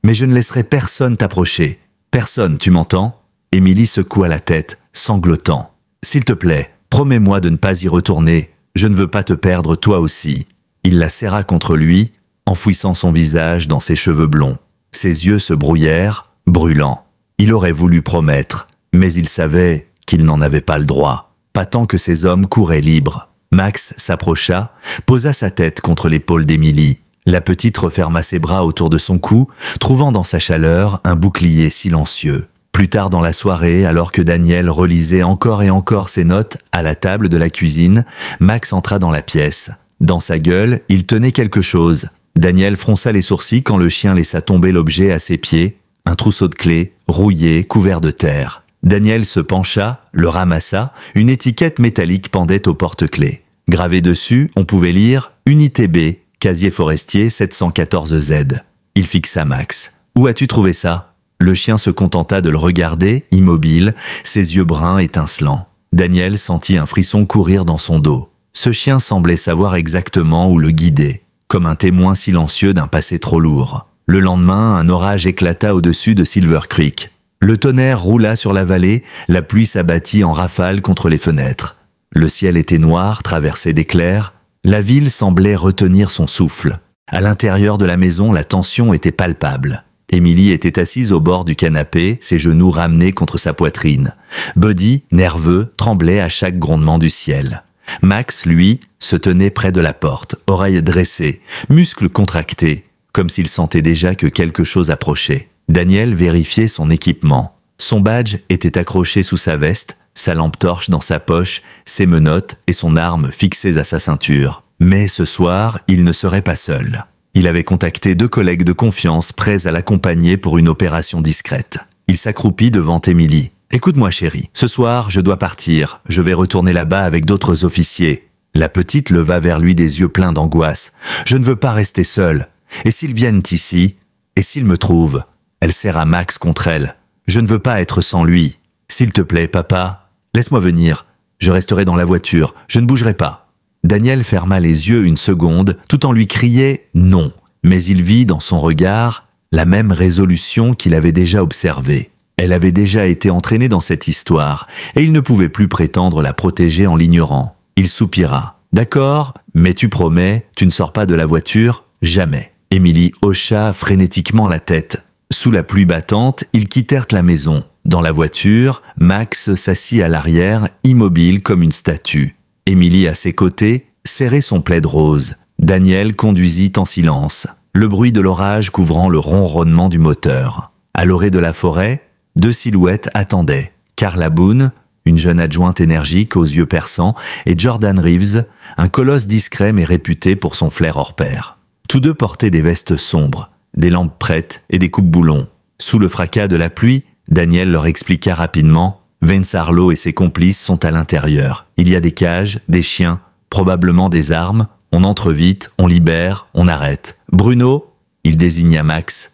Mais je ne laisserai personne t'approcher. Personne, tu m'entends ?» Émilie secoua la tête, sanglotant. « S'il te plaît, promets-moi de ne pas y retourner. Je ne veux pas te perdre toi aussi. » Il la serra contre lui, enfouissant son visage dans ses cheveux blonds. Ses yeux se brouillèrent, brûlants. Il aurait voulu promettre, mais il savait qu'il n'en avait pas le droit. Pas tant que ces hommes couraient libres. Max s'approcha, posa sa tête contre l'épaule d'Émilie. La petite referma ses bras autour de son cou, trouvant dans sa chaleur un bouclier silencieux. Plus tard dans la soirée, alors que Daniel relisait encore et encore ses notes à la table de la cuisine, Max entra dans la pièce. Dans sa gueule, il tenait quelque chose. Daniel fronça les sourcils quand le chien laissa tomber l'objet à ses pieds, un trousseau de clés, rouillé, couvert de terre. Daniel se pencha, le ramassa, une étiquette métallique pendait au porte-clés. Gravé dessus, on pouvait lire « Unité B, casier forestier 714Z ». Il fixa Max. « Où as-tu trouvé ça ?» Le chien se contenta de le regarder, immobile, ses yeux bruns étincelants. Daniel sentit un frisson courir dans son dos. Ce chien semblait savoir exactement où le guider, comme un témoin silencieux d'un passé trop lourd. Le lendemain, un orage éclata au-dessus de Silver Creek. Le tonnerre roula sur la vallée, la pluie s'abattit en rafales contre les fenêtres. Le ciel était noir, traversé d'éclairs. La ville semblait retenir son souffle. À l'intérieur de la maison, la tension était palpable. Émilie était assise au bord du canapé, ses genoux ramenés contre sa poitrine. Buddy, nerveux, tremblait à chaque grondement du ciel. Max, lui, se tenait près de la porte, oreilles dressées, muscles contractés, comme s'il sentait déjà que quelque chose approchait. Daniel vérifiait son équipement. Son badge était accroché sous sa veste, sa lampe torche dans sa poche, ses menottes et son arme fixées à sa ceinture. Mais ce soir, il ne serait pas seul. Il avait contacté 2 collègues de confiance prêts à l'accompagner pour une opération discrète. Il s'accroupit devant Émilie. « Écoute-moi chérie, ce soir, je dois partir. Je vais retourner là-bas avec d'autres officiers. » La petite leva vers lui des yeux pleins d'angoisse. « Je ne veux pas rester seule. Et s'ils viennent ici? Et s'ils me trouvent ?» Elle serra Max contre elle. « Je ne veux pas être sans lui. S'il te plaît, papa, laisse-moi venir. Je resterai dans la voiture. Je ne bougerai pas. » Daniel ferma les yeux une seconde, tout en lui criait « non ». Mais il vit dans son regard la même résolution qu'il avait déjà observée. Elle avait déjà été entraînée dans cette histoire, et il ne pouvait plus prétendre la protéger en l'ignorant. Il soupira. « D'accord, mais tu promets, tu ne sors pas de la voiture, jamais. » Émilie hocha frénétiquement la tête. Sous la pluie battante, ils quittèrent la maison. Dans la voiture, Max s'assit à l'arrière, immobile comme une statue. Émilie, à ses côtés, serrait son plaid rose. Daniel conduisit en silence, le bruit de l'orage couvrant le ronronnement du moteur. À l'orée de la forêt, 2 silhouettes attendaient. Carla Boone, une jeune adjointe énergique aux yeux perçants, et Jordan Reeves, un colosse discret mais réputé pour son flair hors pair. Tous 2 portaient des vestes sombres, des lampes prêtes et des coupes-boulons. Sous le fracas de la pluie, Daniel leur expliqua rapidement « Vince Harlow et ses complices sont à l'intérieur. Il y a des cages, des chiens, probablement des armes. On entre vite, on libère, on arrête. Bruno, il désigna Max,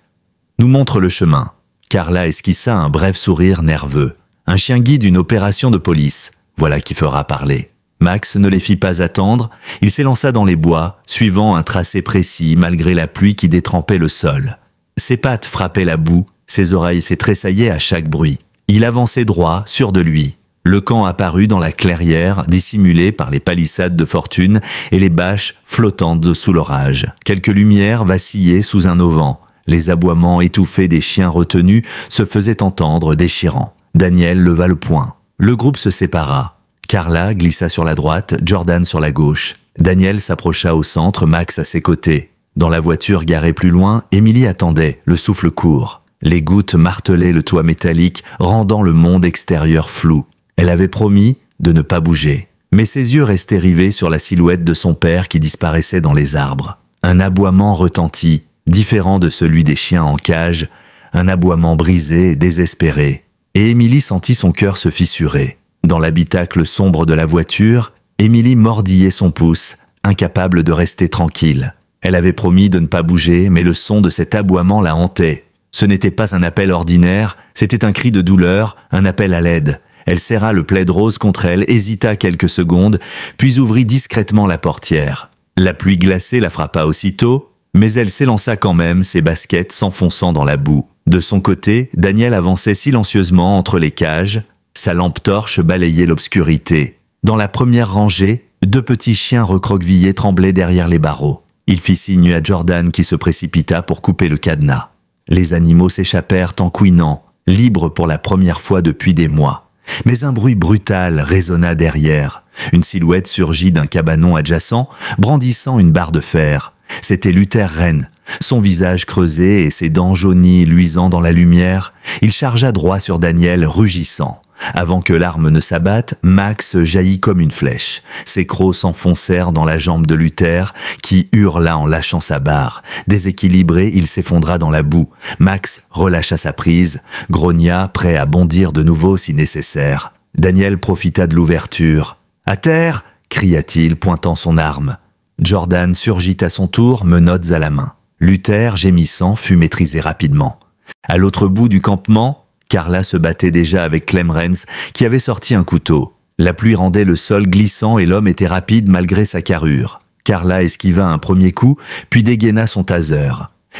nous montre le chemin. » Carla esquissa un bref sourire nerveux. Un chien guide une opération de police. Voilà qui fera parler. Max ne les fit pas attendre, il s'élança dans les bois, suivant un tracé précis malgré la pluie qui détrempait le sol. Ses pattes frappaient la boue, ses oreilles s'étressaillaient à chaque bruit. Il avançait droit, sûr de lui. Le camp apparut dans la clairière, dissimulé par les palissades de fortune et les bâches flottantes sous l'orage. Quelques lumières vacillaient sous un auvent. Les aboiements étouffés des chiens retenus se faisaient entendre déchirants. Daniel leva le poing. Le groupe se sépara. Carla glissa sur la droite, Jordan sur la gauche. Daniel s'approcha au centre, Max à ses côtés. Dans la voiture garée plus loin, Émilie attendait, le souffle court. Les gouttes martelaient le toit métallique, rendant le monde extérieur flou. Elle avait promis de ne pas bouger. Mais ses yeux restaient rivés sur la silhouette de son père qui disparaissait dans les arbres. Un aboiement retentit, différent de celui des chiens en cage, un aboiement brisé, désespéré. Et Émilie sentit son cœur se fissurer. Dans l'habitacle sombre de la voiture, Émilie mordillait son pouce, incapable de rester tranquille. Elle avait promis de ne pas bouger, mais le son de cet aboiement la hantait. Ce n'était pas un appel ordinaire, c'était un cri de douleur, un appel à l'aide. Elle serra le plaid rose contre elle, hésita quelques secondes, puis ouvrit discrètement la portière. La pluie glacée la frappa aussitôt, mais elle s'élança quand même, ses baskets s'enfonçant dans la boue. De son côté, Daniel avançait silencieusement entre les cages. Sa lampe torche balayait l'obscurité. Dans la première rangée, 2 petits chiens recroquevillés tremblaient derrière les barreaux. Il fit signe à Jordan qui se précipita pour couper le cadenas. Les animaux s'échappèrent en couinant, libres pour la première fois depuis des mois. Mais un bruit brutal résonna derrière. Une silhouette surgit d'un cabanon adjacent, brandissant une barre de fer. C'était Luther Wren. Son visage creusé et ses dents jaunies luisant dans la lumière, il chargea droit sur Daniel, rugissant. Avant que l'arme ne s'abatte, Max jaillit comme une flèche. Ses crocs s'enfoncèrent dans la jambe de Luther, qui hurla en lâchant sa barre. Déséquilibré, il s'effondra dans la boue. Max relâcha sa prise, grogna, prêt à bondir de nouveau si nécessaire. Daniel profita de l'ouverture. « À terre !» cria-t-il, pointant son arme. Jordan surgit à son tour, menottes à la main. Luther, gémissant, fut maîtrisé rapidement. À l'autre bout du campement, Carla se battait déjà avec Clem Renz, qui avait sorti un couteau. La pluie rendait le sol glissant et l'homme était rapide malgré sa carrure. Carla esquiva un premier coup, puis dégaina son taser.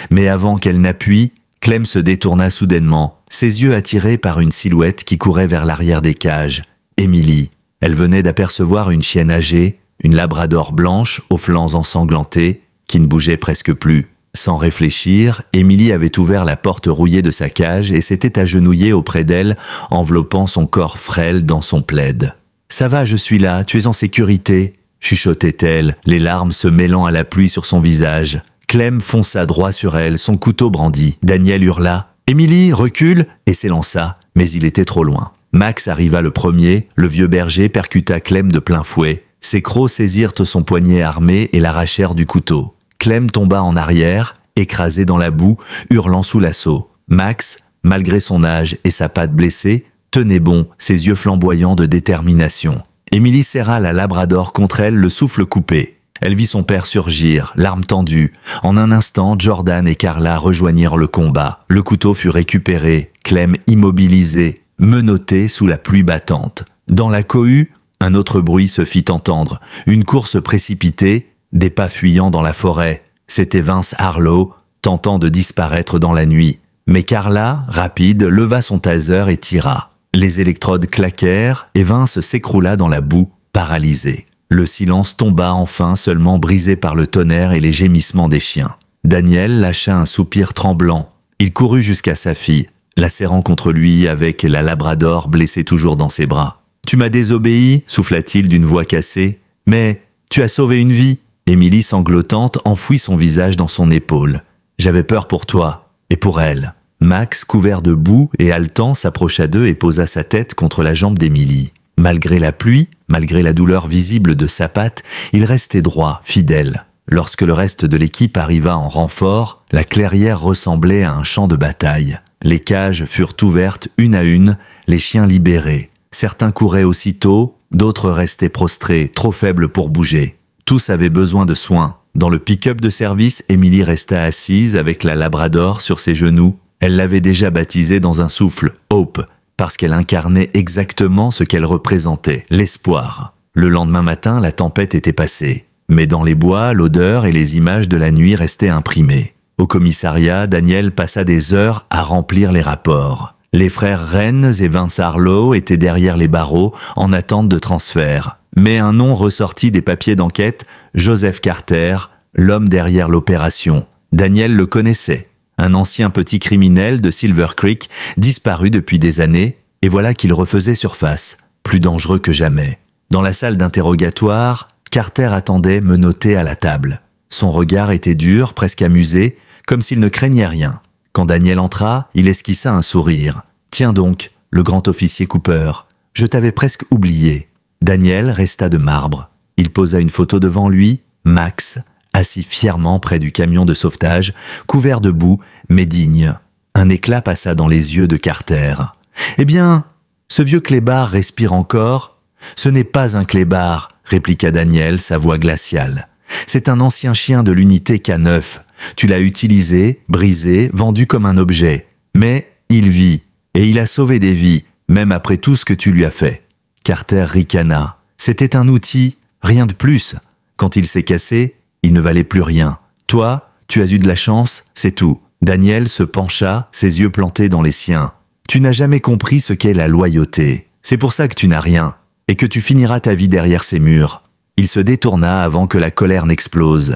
Mais avant qu'elle n'appuie, Clem se détourna soudainement, ses yeux attirés par une silhouette qui courait vers l'arrière des cages. Émilie. Elle venait d'apercevoir une chienne âgée, une labrador blanche aux flancs ensanglantés, qui ne bougeait presque plus. Sans réfléchir, Émilie avait ouvert la porte rouillée de sa cage et s'était agenouillée auprès d'elle, enveloppant son corps frêle dans son plaid. « Ça va, je suis là, tu es en sécurité » chuchotait-elle, les larmes se mêlant à la pluie sur son visage. Clem fonça droit sur elle, son couteau brandi. Daniel hurla « Émilie, recule !» et s'élança, mais il était trop loin. Max arriva le premier, le vieux berger percuta Clem de plein fouet. Ses crocs saisirent son poignet armé et l'arrachèrent du couteau. Clem tomba en arrière, écrasé dans la boue, hurlant sous l'assaut. Max, malgré son âge et sa patte blessée, tenait bon, ses yeux flamboyants de détermination. Émilie serra la labrador contre elle, le souffle coupé. Elle vit son père surgir, l'arme tendue. En un instant, Jordan et Carla rejoignirent le combat. Le couteau fut récupéré, Clem immobilisé, menotté sous la pluie battante. Dans la cohue, un autre bruit se fit entendre, une course précipitée, des pas fuyant dans la forêt. C'était Vince Harlow, tentant de disparaître dans la nuit. Mais Carla, rapide, leva son taser et tira. Les électrodes claquèrent et Vince s'écroula dans la boue, paralysé. Le silence tomba enfin, seulement brisé par le tonnerre et les gémissements des chiens. Daniel lâcha un soupir tremblant. Il courut jusqu'à sa fille, la serrant contre lui avec la labrador blessée toujours dans ses bras. « Tu m'as désobéi » souffla-t-il d'une voix cassée. « Mais tu as sauvé une vie !» Émilie, sanglotante, enfouit son visage dans son épaule. « J'avais peur pour toi, et pour elle. » Max, couvert de boue et haletant, s'approcha d'eux et posa sa tête contre la jambe d'Émilie. Malgré la pluie, malgré la douleur visible de sa patte, il restait droit, fidèle. Lorsque le reste de l'équipe arriva en renfort, la clairière ressemblait à un champ de bataille. Les cages furent ouvertes une à une, les chiens libérés. Certains couraient aussitôt, d'autres restaient prostrés, trop faibles pour bouger. Tous avaient besoin de soins. Dans le pick-up de service, Émilie resta assise avec la labrador sur ses genoux. Elle l'avait déjà baptisée dans un souffle, Hope, parce qu'elle incarnait exactement ce qu'elle représentait, l'espoir. Le lendemain matin, la tempête était passée. Mais dans les bois, l'odeur et les images de la nuit restaient imprimées. Au commissariat, Daniel passa des heures à remplir les rapports. Les frères Rennes et Vince Harlow étaient derrière les barreaux en attente de transfert. Mais un nom ressortit des papiers d'enquête, Joseph Carter, l'homme derrière l'opération. Daniel le connaissait, un ancien petit criminel de Silver Creek, disparu depuis des années, et voilà qu'il refaisait surface, plus dangereux que jamais. Dans la salle d'interrogatoire, Carter attendait menotté à la table. Son regard était dur, presque amusé, comme s'il ne craignait rien. Quand Daniel entra, il esquissa un sourire. « Tiens donc, le grand officier Cooper, je t'avais presque oublié. » Daniel resta de marbre. Il posa une photo devant lui, Max, assis fièrement près du camion de sauvetage, couvert de boue, mais digne. Un éclat passa dans les yeux de Carter. « Eh bien, ce vieux clébard respire encore ?»« Ce n'est pas un clébard, » répliqua Daniel, sa voix glaciale. « C'est un ancien chien de l'unité K9. Tu l'as utilisé, brisé, vendu comme un objet. Mais il vit, et il a sauvé des vies, même après tout ce que tu lui as fait. » Carter ricana. C'était un outil, rien de plus. Quand il s'est cassé, il ne valait plus rien. Toi, tu as eu de la chance, c'est tout. Daniel se pencha, ses yeux plantés dans les siens. Tu n'as jamais compris ce qu'est la loyauté. C'est pour ça que tu n'as rien, et que tu finiras ta vie derrière ces murs. Il se détourna avant que la colère n'explose.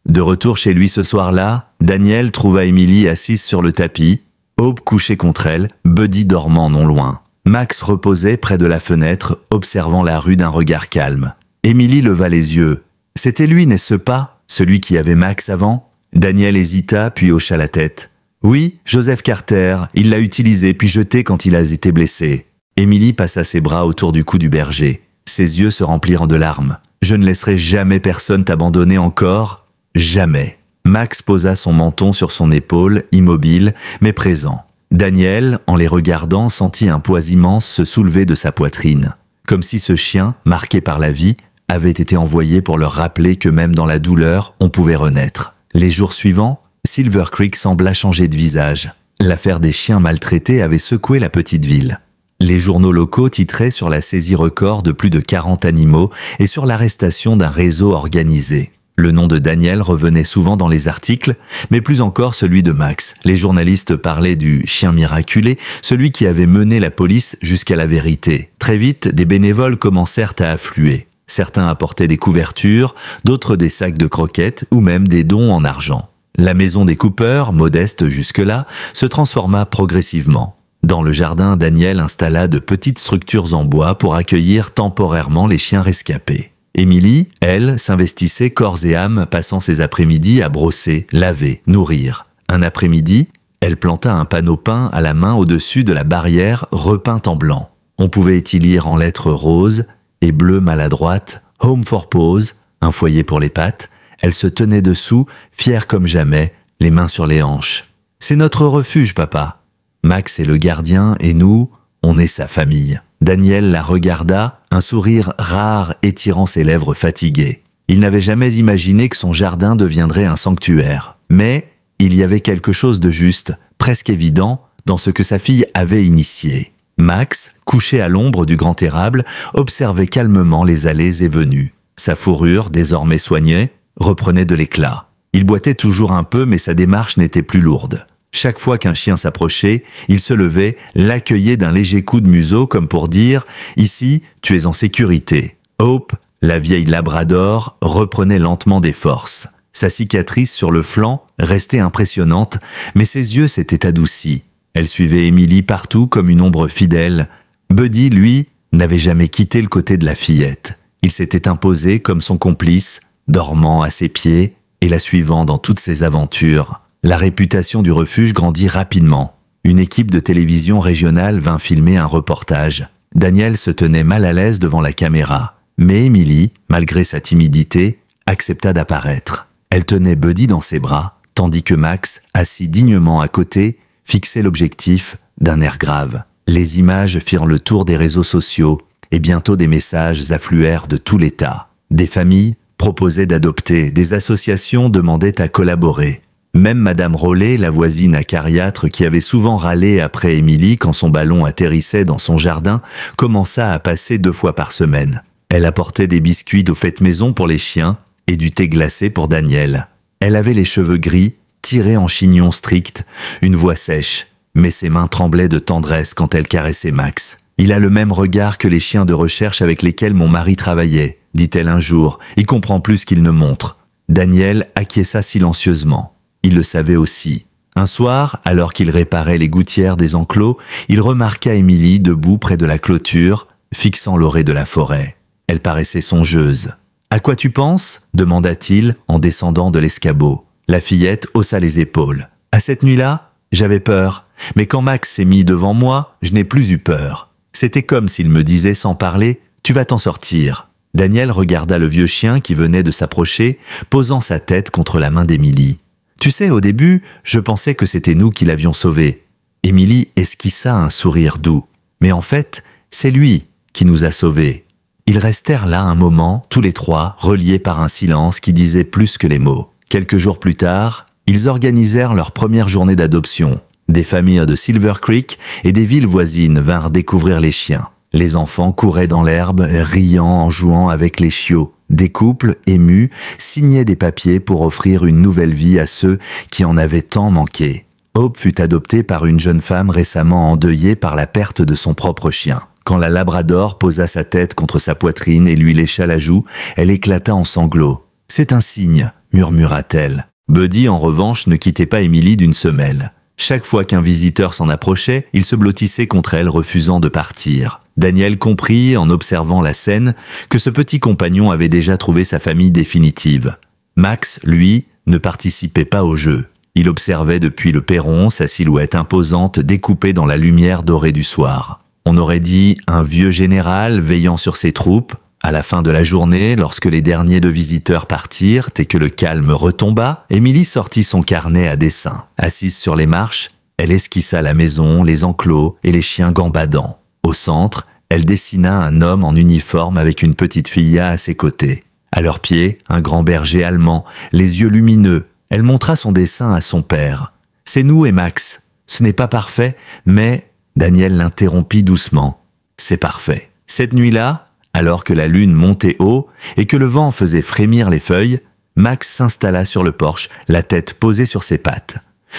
De retour chez lui ce soir-là, Daniel trouva Emily assise sur le tapis, Hope couchée contre elle, Buddy dormant non loin. Max reposait près de la fenêtre, observant la rue d'un regard calme. Emily leva les yeux. C'était lui, n'est-ce pas, celui qui avait Max avant? Daniel hésita, puis hocha la tête. Oui, Joseph Carter, il l'a utilisé puis jeté quand il a été blessé. Emily passa ses bras autour du cou du berger. Ses yeux se remplirent de larmes. Je ne laisserai jamais personne t'abandonner encore. Jamais. Max posa son menton sur son épaule, immobile, mais présent. Daniel, en les regardant, sentit un poids immense se soulever de sa poitrine. Comme si ce chien, marqué par la vie, avait été envoyé pour leur rappeler que même dans la douleur, on pouvait renaître. Les jours suivants, Silver Creek sembla changer de visage. L'affaire des chiens maltraités avait secoué la petite ville. Les journaux locaux titraient sur la saisie record de plus de 40 animaux et sur l'arrestation d'un réseau organisé. Le nom de Daniel revenait souvent dans les articles, mais plus encore celui de Max. Les journalistes parlaient du chien miraculé, celui qui avait mené la police jusqu'à la vérité. Très vite, des bénévoles commencèrent à affluer. Certains apportaient des couvertures, d'autres des sacs de croquettes ou même des dons en argent. La maison des Cooper, modeste jusque-là, se transforma progressivement. Dans le jardin, Daniel installa de petites structures en bois pour accueillir temporairement les chiens rescapés. Emily, elle, s'investissait corps et âme, passant ses après-midi à brosser, laver, nourrir. Un après-midi, elle planta un panneau peint à la main au-dessus de la barrière repeinte en blanc. On pouvait y lire en lettres roses et bleues maladroites « Home for Paws », un foyer pour les pattes. Elle se tenait dessous, fière comme jamais, les mains sur les hanches. « C'est notre refuge, papa. Max est le gardien et nous, on est sa famille. » Daniel la regarda, un sourire rare étirant ses lèvres fatiguées. Il n'avait jamais imaginé que son jardin deviendrait un sanctuaire. Mais il y avait quelque chose de juste, presque évident, dans ce que sa fille avait initié. Max, couché à l'ombre du grand érable, observait calmement les allées et venues. Sa fourrure, désormais soignée, reprenait de l'éclat. Il boitait toujours un peu, mais sa démarche n'était plus lourde. Chaque fois qu'un chien s'approchait, il se levait, l'accueillait d'un léger coup de museau comme pour dire « Ici, tu es en sécurité ». Hope, la vieille labrador, reprenait lentement des forces. Sa cicatrice sur le flanc restait impressionnante, mais ses yeux s'étaient adoucis. Elle suivait Emily partout comme une ombre fidèle. Buddy, lui, n'avait jamais quitté le côté de la fillette. Il s'était imposé comme son complice, dormant à ses pieds et la suivant dans toutes ses aventures. La réputation du refuge grandit rapidement. Une équipe de télévision régionale vint filmer un reportage. Daniel se tenait mal à l'aise devant la caméra. Mais Emily, malgré sa timidité, accepta d'apparaître. Elle tenait Buddy dans ses bras, tandis que Max, assis dignement à côté, fixait l'objectif d'un air grave. Les images firent le tour des réseaux sociaux et bientôt des messages affluèrent de tout l'État. Des familles proposaient d'adopter, des associations demandaient à collaborer. Même Madame Rollet, la voisine acariâtre qui avait souvent râlé après Emily quand son ballon atterrissait dans son jardin, commença à passer 2 fois par semaine. Elle apportait des biscuits aux fêtes maison pour les chiens et du thé glacé pour Daniel. Elle avait les cheveux gris, tirés en chignon strict, une voix sèche, mais ses mains tremblaient de tendresse quand elle caressait Max. « Il a le même regard que les chiens de recherche avec lesquels mon mari travaillait », dit-elle un jour. « Il comprend plus qu'il ne montre. » Daniel acquiesça silencieusement. Il le savait aussi. Un soir, alors qu'il réparait les gouttières des enclos, il remarqua Emily debout près de la clôture, fixant l'orée de la forêt. Elle paraissait songeuse. À quoi tu penses ? Demanda-t-il en descendant de l'escabeau. La fillette haussa les épaules. À cette nuit-là, j'avais peur. Mais quand Max s'est mis devant moi, je n'ai plus eu peur. C'était comme s'il me disait sans parler « Tu vas t'en sortir ». Daniel regarda le vieux chien qui venait de s'approcher, posant sa tête contre la main d'Émilie. Tu sais, au début, je pensais que c'était nous qui l'avions sauvé. Émilie esquissa un sourire doux. Mais en fait, c'est lui qui nous a sauvés. Ils restèrent là un moment, tous les trois, reliés par un silence qui disait plus que les mots. Quelques jours plus tard, ils organisèrent leur première journée d'adoption. Des familles de Silver Creek et des villes voisines vinrent découvrir les chiens. Les enfants couraient dans l'herbe, riant en jouant avec les chiots. Des couples, émus, signaient des papiers pour offrir une nouvelle vie à ceux qui en avaient tant manqué. Hope fut adoptée par une jeune femme récemment endeuillée par la perte de son propre chien. Quand la Labrador posa sa tête contre sa poitrine et lui lécha la joue, elle éclata en sanglots. « C'est un signe », murmura-t-elle. Buddy, en revanche, ne quittait pas Émilie d'une semelle. Chaque fois qu'un visiteur s'en approchait, il se blottissait contre elle, refusant de partir. Daniel comprit, en observant la scène, que ce petit compagnon avait déjà trouvé sa famille définitive. Max, lui, ne participait pas au jeu. Il observait depuis le perron sa silhouette imposante découpée dans la lumière dorée du soir. On aurait dit un vieux général veillant sur ses troupes. À la fin de la journée, lorsque les derniers de visiteurs partirent et que le calme retomba, Émilie sortit son carnet à dessin. Assise sur les marches, elle esquissa la maison, les enclos et les chiens gambadant. Au centre, elle dessina un homme en uniforme avec une petite filla à ses côtés. À leurs pieds, un grand berger allemand, les yeux lumineux. Elle montra son dessin à son père. « C'est nous et Max. Ce n'est pas parfait, mais... » Daniel l'interrompit doucement. « C'est parfait. » Cette nuit-là, alors que la lune montait haut et que le vent faisait frémir les feuilles, Max s'installa sur le porche, la tête posée sur ses pattes.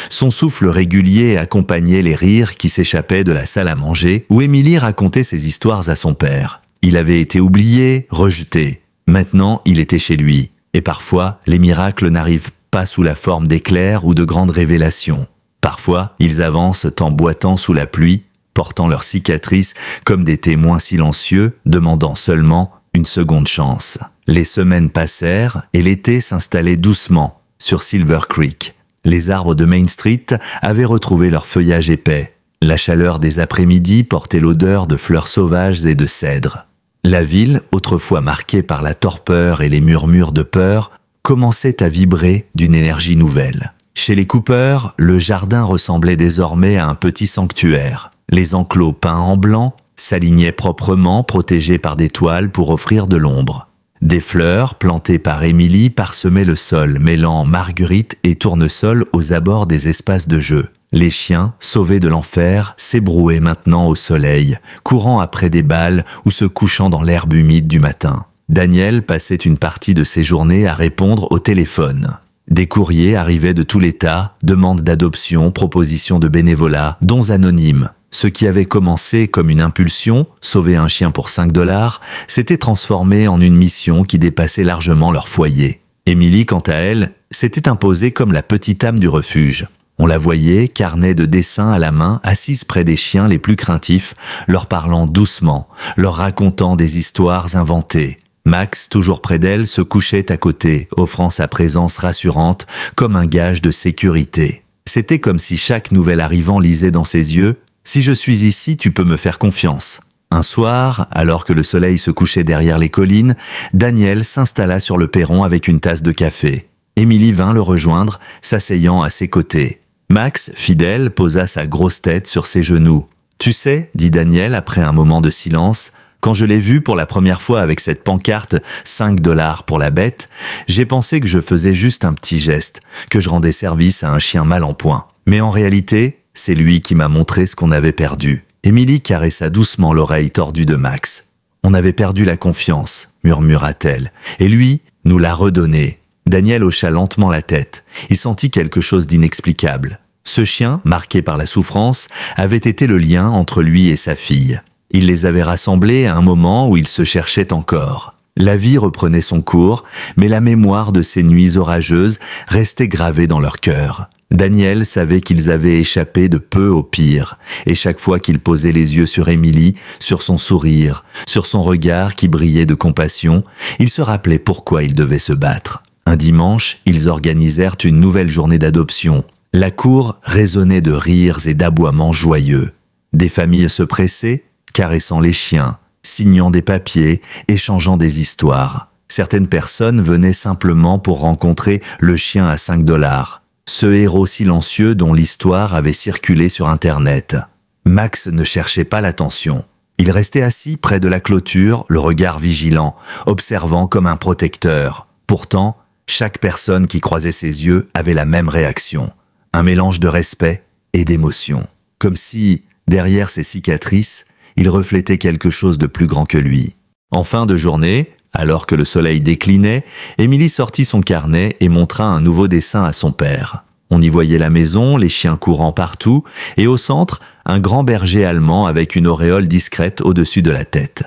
Son souffle régulier accompagnait les rires qui s'échappaient de la salle à manger où Émilie racontait ses histoires à son père. Il avait été oublié, rejeté. Maintenant, il était chez lui. Et parfois, les miracles n'arrivent pas sous la forme d'éclairs ou de grandes révélations. Parfois, ils avancent en boitant sous la pluie, portant leurs cicatrices comme des témoins silencieux, demandant seulement une seconde chance. Les semaines passèrent et l'été s'installait doucement sur Silver Creek. Les arbres de Main Street avaient retrouvé leur feuillage épais. La chaleur des après-midi portait l'odeur de fleurs sauvages et de cèdres. La ville, autrefois marquée par la torpeur et les murmures de peur, commençait à vibrer d'une énergie nouvelle. Chez les Cooper, le jardin ressemblait désormais à un petit sanctuaire. Les enclos peints en blanc s'alignaient proprement, protégés par des toiles pour offrir de l'ombre. Des fleurs, plantées par Émilie, parsemaient le sol, mêlant marguerite et tournesol aux abords des espaces de jeu. Les chiens, sauvés de l'enfer, s'ébrouaient maintenant au soleil, courant après des balles ou se couchant dans l'herbe humide du matin. Daniel passait une partie de ses journées à répondre au téléphone. Des courriers arrivaient de tout l'État, demandes d'adoption, propositions de bénévolat, dons anonymes. Ce qui avait commencé comme une impulsion, sauver un chien pour 5 $, s'était transformé en une mission qui dépassait largement leur foyer. Émilie, quant à elle, s'était imposée comme la petite âme du refuge. On la voyait, carnet de dessin à la main, assise près des chiens les plus craintifs, leur parlant doucement, leur racontant des histoires inventées. Max, toujours près d'elle, se couchait à côté, offrant sa présence rassurante comme un gage de sécurité. C'était comme si chaque nouvel arrivant lisait dans ses yeux « Si je suis ici, tu peux me faire confiance ». Un soir, alors que le soleil se couchait derrière les collines, Daniel s'installa sur le perron avec une tasse de café. Émilie vint le rejoindre, s'asseyant à ses côtés. Max, fidèle, posa sa grosse tête sur ses genoux. « Tu sais, dit Daniel après un moment de silence, quand je l'ai vu pour la première fois avec cette pancarte « 5 $ pour la bête », j'ai pensé que je faisais juste un petit geste, que je rendais service à un chien mal en point. Mais en réalité, c'est lui qui m'a montré ce qu'on avait perdu. Émilie caressa doucement l'oreille tordue de Max. « On avait perdu la confiance », murmura-t-elle, « et lui nous l'a redonnée. » Daniel hocha lentement la tête. Il sentit quelque chose d'inexplicable. Ce chien, marqué par la souffrance, avait été le lien entre lui et sa fille. Il les avait rassemblés à un moment où ils se cherchaient encore. La vie reprenait son cours, mais la mémoire de ces nuits orageuses restait gravée dans leur cœur. Daniel savait qu'ils avaient échappé de peu au pire, et chaque fois qu'il posait les yeux sur Émilie, sur son sourire, sur son regard qui brillait de compassion, il se rappelait pourquoi ils devaient se battre. Un dimanche, ils organisèrent une nouvelle journée d'adoption. La cour résonnait de rires et d'aboiements joyeux. Des familles se pressaient, caressant les chiens, signant des papiers, échangeant des histoires. Certaines personnes venaient simplement pour rencontrer le chien à $5. Ce héros silencieux dont l'histoire avait circulé sur Internet. Max ne cherchait pas l'attention. Il restait assis près de la clôture, le regard vigilant, observant comme un protecteur. Pourtant, chaque personne qui croisait ses yeux avait la même réaction. Un mélange de respect et d'émotion. Comme si, derrière ses cicatrices, il reflétait quelque chose de plus grand que lui. En fin de journée, alors que le soleil déclinait, Émilie sortit son carnet et montra un nouveau dessin à son père. On y voyait la maison, les chiens courant partout, et au centre, un grand berger allemand avec une auréole discrète au-dessus de la tête.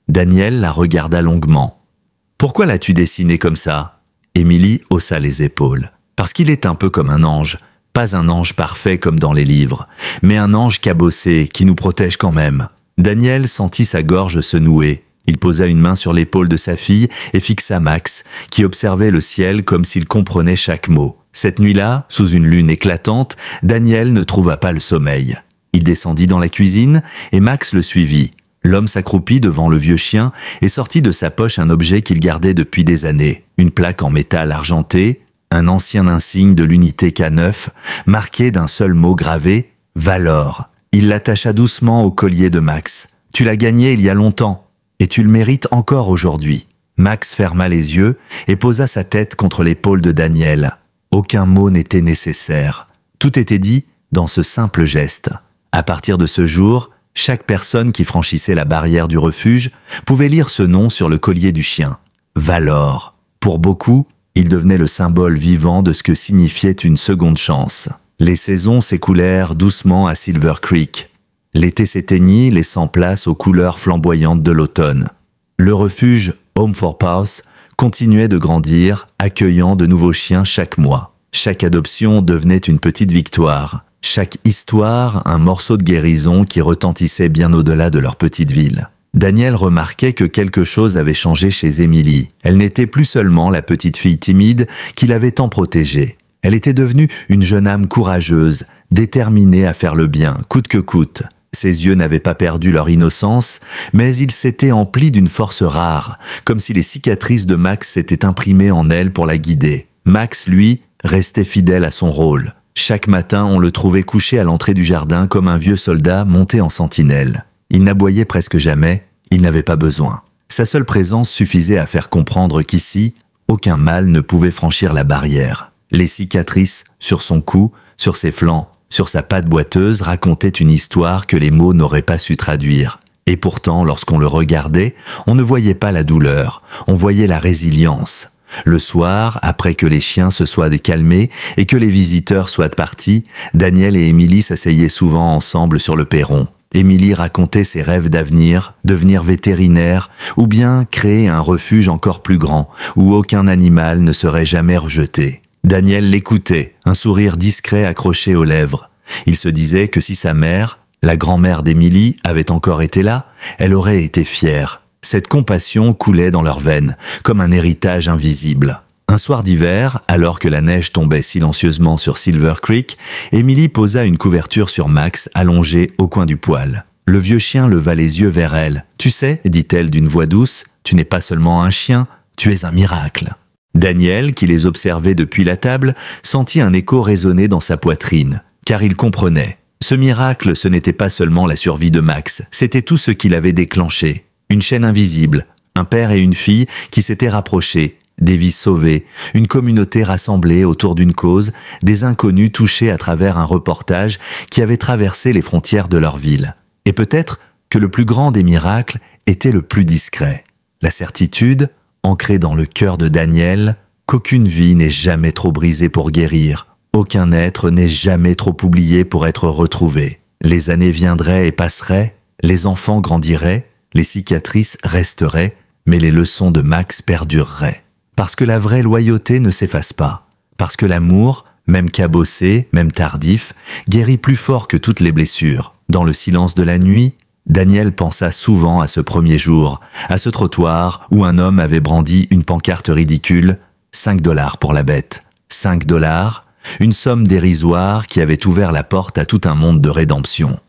Daniel la regarda longuement. « Pourquoi l'as-tu dessiné comme ça ?» Émilie haussa les épaules. « Parce qu'il est un peu comme un ange. Pas un ange parfait comme dans les livres, mais un ange cabossé qui nous protège quand même. » Daniel sentit sa gorge se nouer. Il posa une main sur l'épaule de sa fille et fixa Max, qui observait le ciel comme s'il comprenait chaque mot. Cette nuit-là, sous une lune éclatante, Daniel ne trouva pas le sommeil. Il descendit dans la cuisine et Max le suivit. L'homme s'accroupit devant le vieux chien et sortit de sa poche un objet qu'il gardait depuis des années. Une plaque en métal argenté, un ancien insigne de l'unité K9, marqué d'un seul mot gravé, « Valor ». Il l'attacha doucement au collier de Max. « Tu l'as gagné il y a longtemps. Et tu le mérites encore aujourd'hui. » Max ferma les yeux et posa sa tête contre l'épaule de Daniel. Aucun mot n'était nécessaire. Tout était dit dans ce simple geste. À partir de ce jour, chaque personne qui franchissait la barrière du refuge pouvait lire ce nom sur le collier du chien. Valor. Pour beaucoup, il devenait le symbole vivant de ce que signifiait une seconde chance. Les saisons s'écoulèrent doucement à Silver Creek. L'été s'éteignit, laissant place aux couleurs flamboyantes de l'automne. Le refuge Home for Paws continuait de grandir, accueillant de nouveaux chiens chaque mois. Chaque adoption devenait une petite victoire. Chaque histoire, un morceau de guérison qui retentissait bien au-delà de leur petite ville. Daniel remarquait que quelque chose avait changé chez Émilie. Elle n'était plus seulement la petite fille timide qu'il avait tant protégée. Elle était devenue une jeune âme courageuse, déterminée à faire le bien, coûte que coûte. Ses yeux n'avaient pas perdu leur innocence, mais ils s'étaient emplis d'une force rare, comme si les cicatrices de Max s'étaient imprimées en elle pour la guider. Max, lui, restait fidèle à son rôle. Chaque matin, on le trouvait couché à l'entrée du jardin comme un vieux soldat monté en sentinelle. Il n'aboyait presque jamais, il n'avait pas besoin. Sa seule présence suffisait à faire comprendre qu'ici, aucun mal ne pouvait franchir la barrière. Les cicatrices sur son cou, sur ses flancs, sur sa patte boiteuse racontaient une histoire que les mots n'auraient pas su traduire. Et pourtant, lorsqu'on le regardait, on ne voyait pas la douleur, on voyait la résilience. Le soir, après que les chiens se soient calmés et que les visiteurs soient partis, Daniel et Émilie s'asseyaient souvent ensemble sur le perron. Émilie racontait ses rêves d'avenir, devenir vétérinaire, ou bien créer un refuge encore plus grand, où aucun animal ne serait jamais rejeté. Daniel l'écoutait, un sourire discret accroché aux lèvres. Il se disait que si sa mère, la grand-mère d'Émilie, avait encore été là, elle aurait été fière. Cette compassion coulait dans leurs veines, comme un héritage invisible. Un soir d'hiver, alors que la neige tombait silencieusement sur Silver Creek, Émilie posa une couverture sur Max, allongé au coin du poêle. Le vieux chien leva les yeux vers elle. « Tu sais, dit-elle d'une voix douce, tu n'es pas seulement un chien, tu es un miracle. » Daniel, qui les observait depuis la table, sentit un écho résonner dans sa poitrine, car il comprenait. Ce miracle, ce n'était pas seulement la survie de Max, c'était tout ce qu'il avait déclenché. Une chaîne invisible, un père et une fille qui s'étaient rapprochés, des vies sauvées, une communauté rassemblée autour d'une cause, des inconnus touchés à travers un reportage qui avait traversé les frontières de leur ville. Et peut-être que le plus grand des miracles était le plus discret. La certitude, ancrée dans le cœur de Daniel, qu'aucune vie n'est jamais trop brisée pour guérir, aucun être n'est jamais trop oublié pour être retrouvé. Les années viendraient et passeraient, les enfants grandiraient, les cicatrices resteraient, mais les leçons de Max perdureraient. Parce que la vraie loyauté ne s'efface pas. Parce que l'amour, même cabossé, même tardif, guérit plus fort que toutes les blessures. Dans le silence de la nuit, Daniel pensa souvent à ce premier jour, à ce trottoir où un homme avait brandi une pancarte ridicule, 5 $ pour la bête. 5 $, une somme dérisoire qui avait ouvert la porte à tout un monde de rédemption.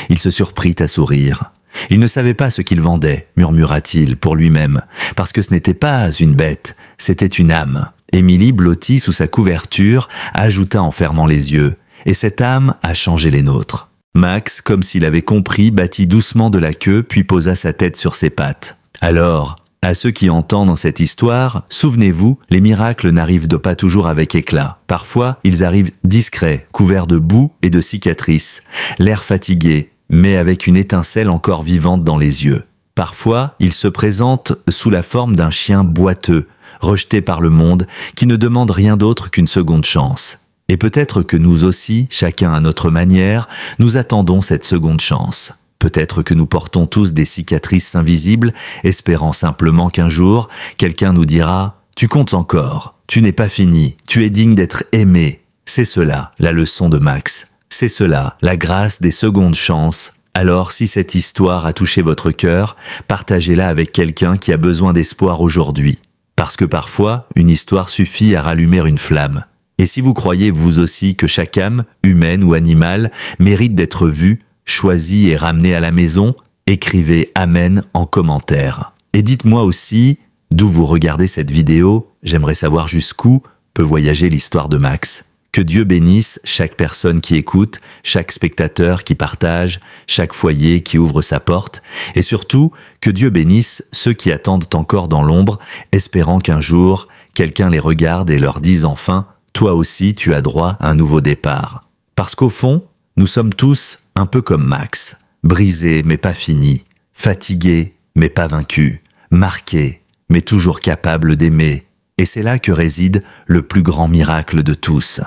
Il se surprit à sourire. Il ne savait pas ce qu'il vendait, murmura-t-il pour lui-même, parce que ce n'était pas une bête, c'était une âme. Émilie, blottie sous sa couverture, ajouta en fermant les yeux, et cette âme a changé les nôtres. Max, comme s'il avait compris, battit doucement de la queue, puis posa sa tête sur ses pattes. Alors, à ceux qui entendent cette histoire, souvenez-vous, les miracles n'arrivent pas toujours avec éclat. Parfois, ils arrivent discrets, couverts de boue et de cicatrices, l'air fatigué, mais avec une étincelle encore vivante dans les yeux. Parfois, ils se présentent sous la forme d'un chien boiteux, rejeté par le monde, qui ne demande rien d'autre qu'une seconde chance. Et peut-être que nous aussi, chacun à notre manière, nous attendons cette seconde chance. Peut-être que nous portons tous des cicatrices invisibles, espérant simplement qu'un jour, quelqu'un nous dira « Tu comptes encore, tu n'es pas fini, tu es digne d'être aimé ». C'est cela, la leçon de Max. C'est cela, la grâce des secondes chances. Alors, si cette histoire a touché votre cœur, partagez-la avec quelqu'un qui a besoin d'espoir aujourd'hui. Parce que parfois, une histoire suffit à rallumer une flamme. Et si vous croyez vous aussi que chaque âme, humaine ou animale, mérite d'être vue, choisie et ramenée à la maison, écrivez Amen en commentaire. Et dites-moi aussi d'où vous regardez cette vidéo, j'aimerais savoir jusqu'où peut voyager l'histoire de Max. Que Dieu bénisse chaque personne qui écoute, chaque spectateur qui partage, chaque foyer qui ouvre sa porte, et surtout que Dieu bénisse ceux qui attendent encore dans l'ombre, espérant qu'un jour, quelqu'un les regarde et leur dise enfin « Toi aussi, tu as droit à un nouveau départ ». Parce qu'au fond, nous sommes tous un peu comme Max, brisés mais pas finis, fatigués mais pas vaincus, marqués mais toujours capables d'aimer. Et c'est là que réside le plus grand miracle de tous.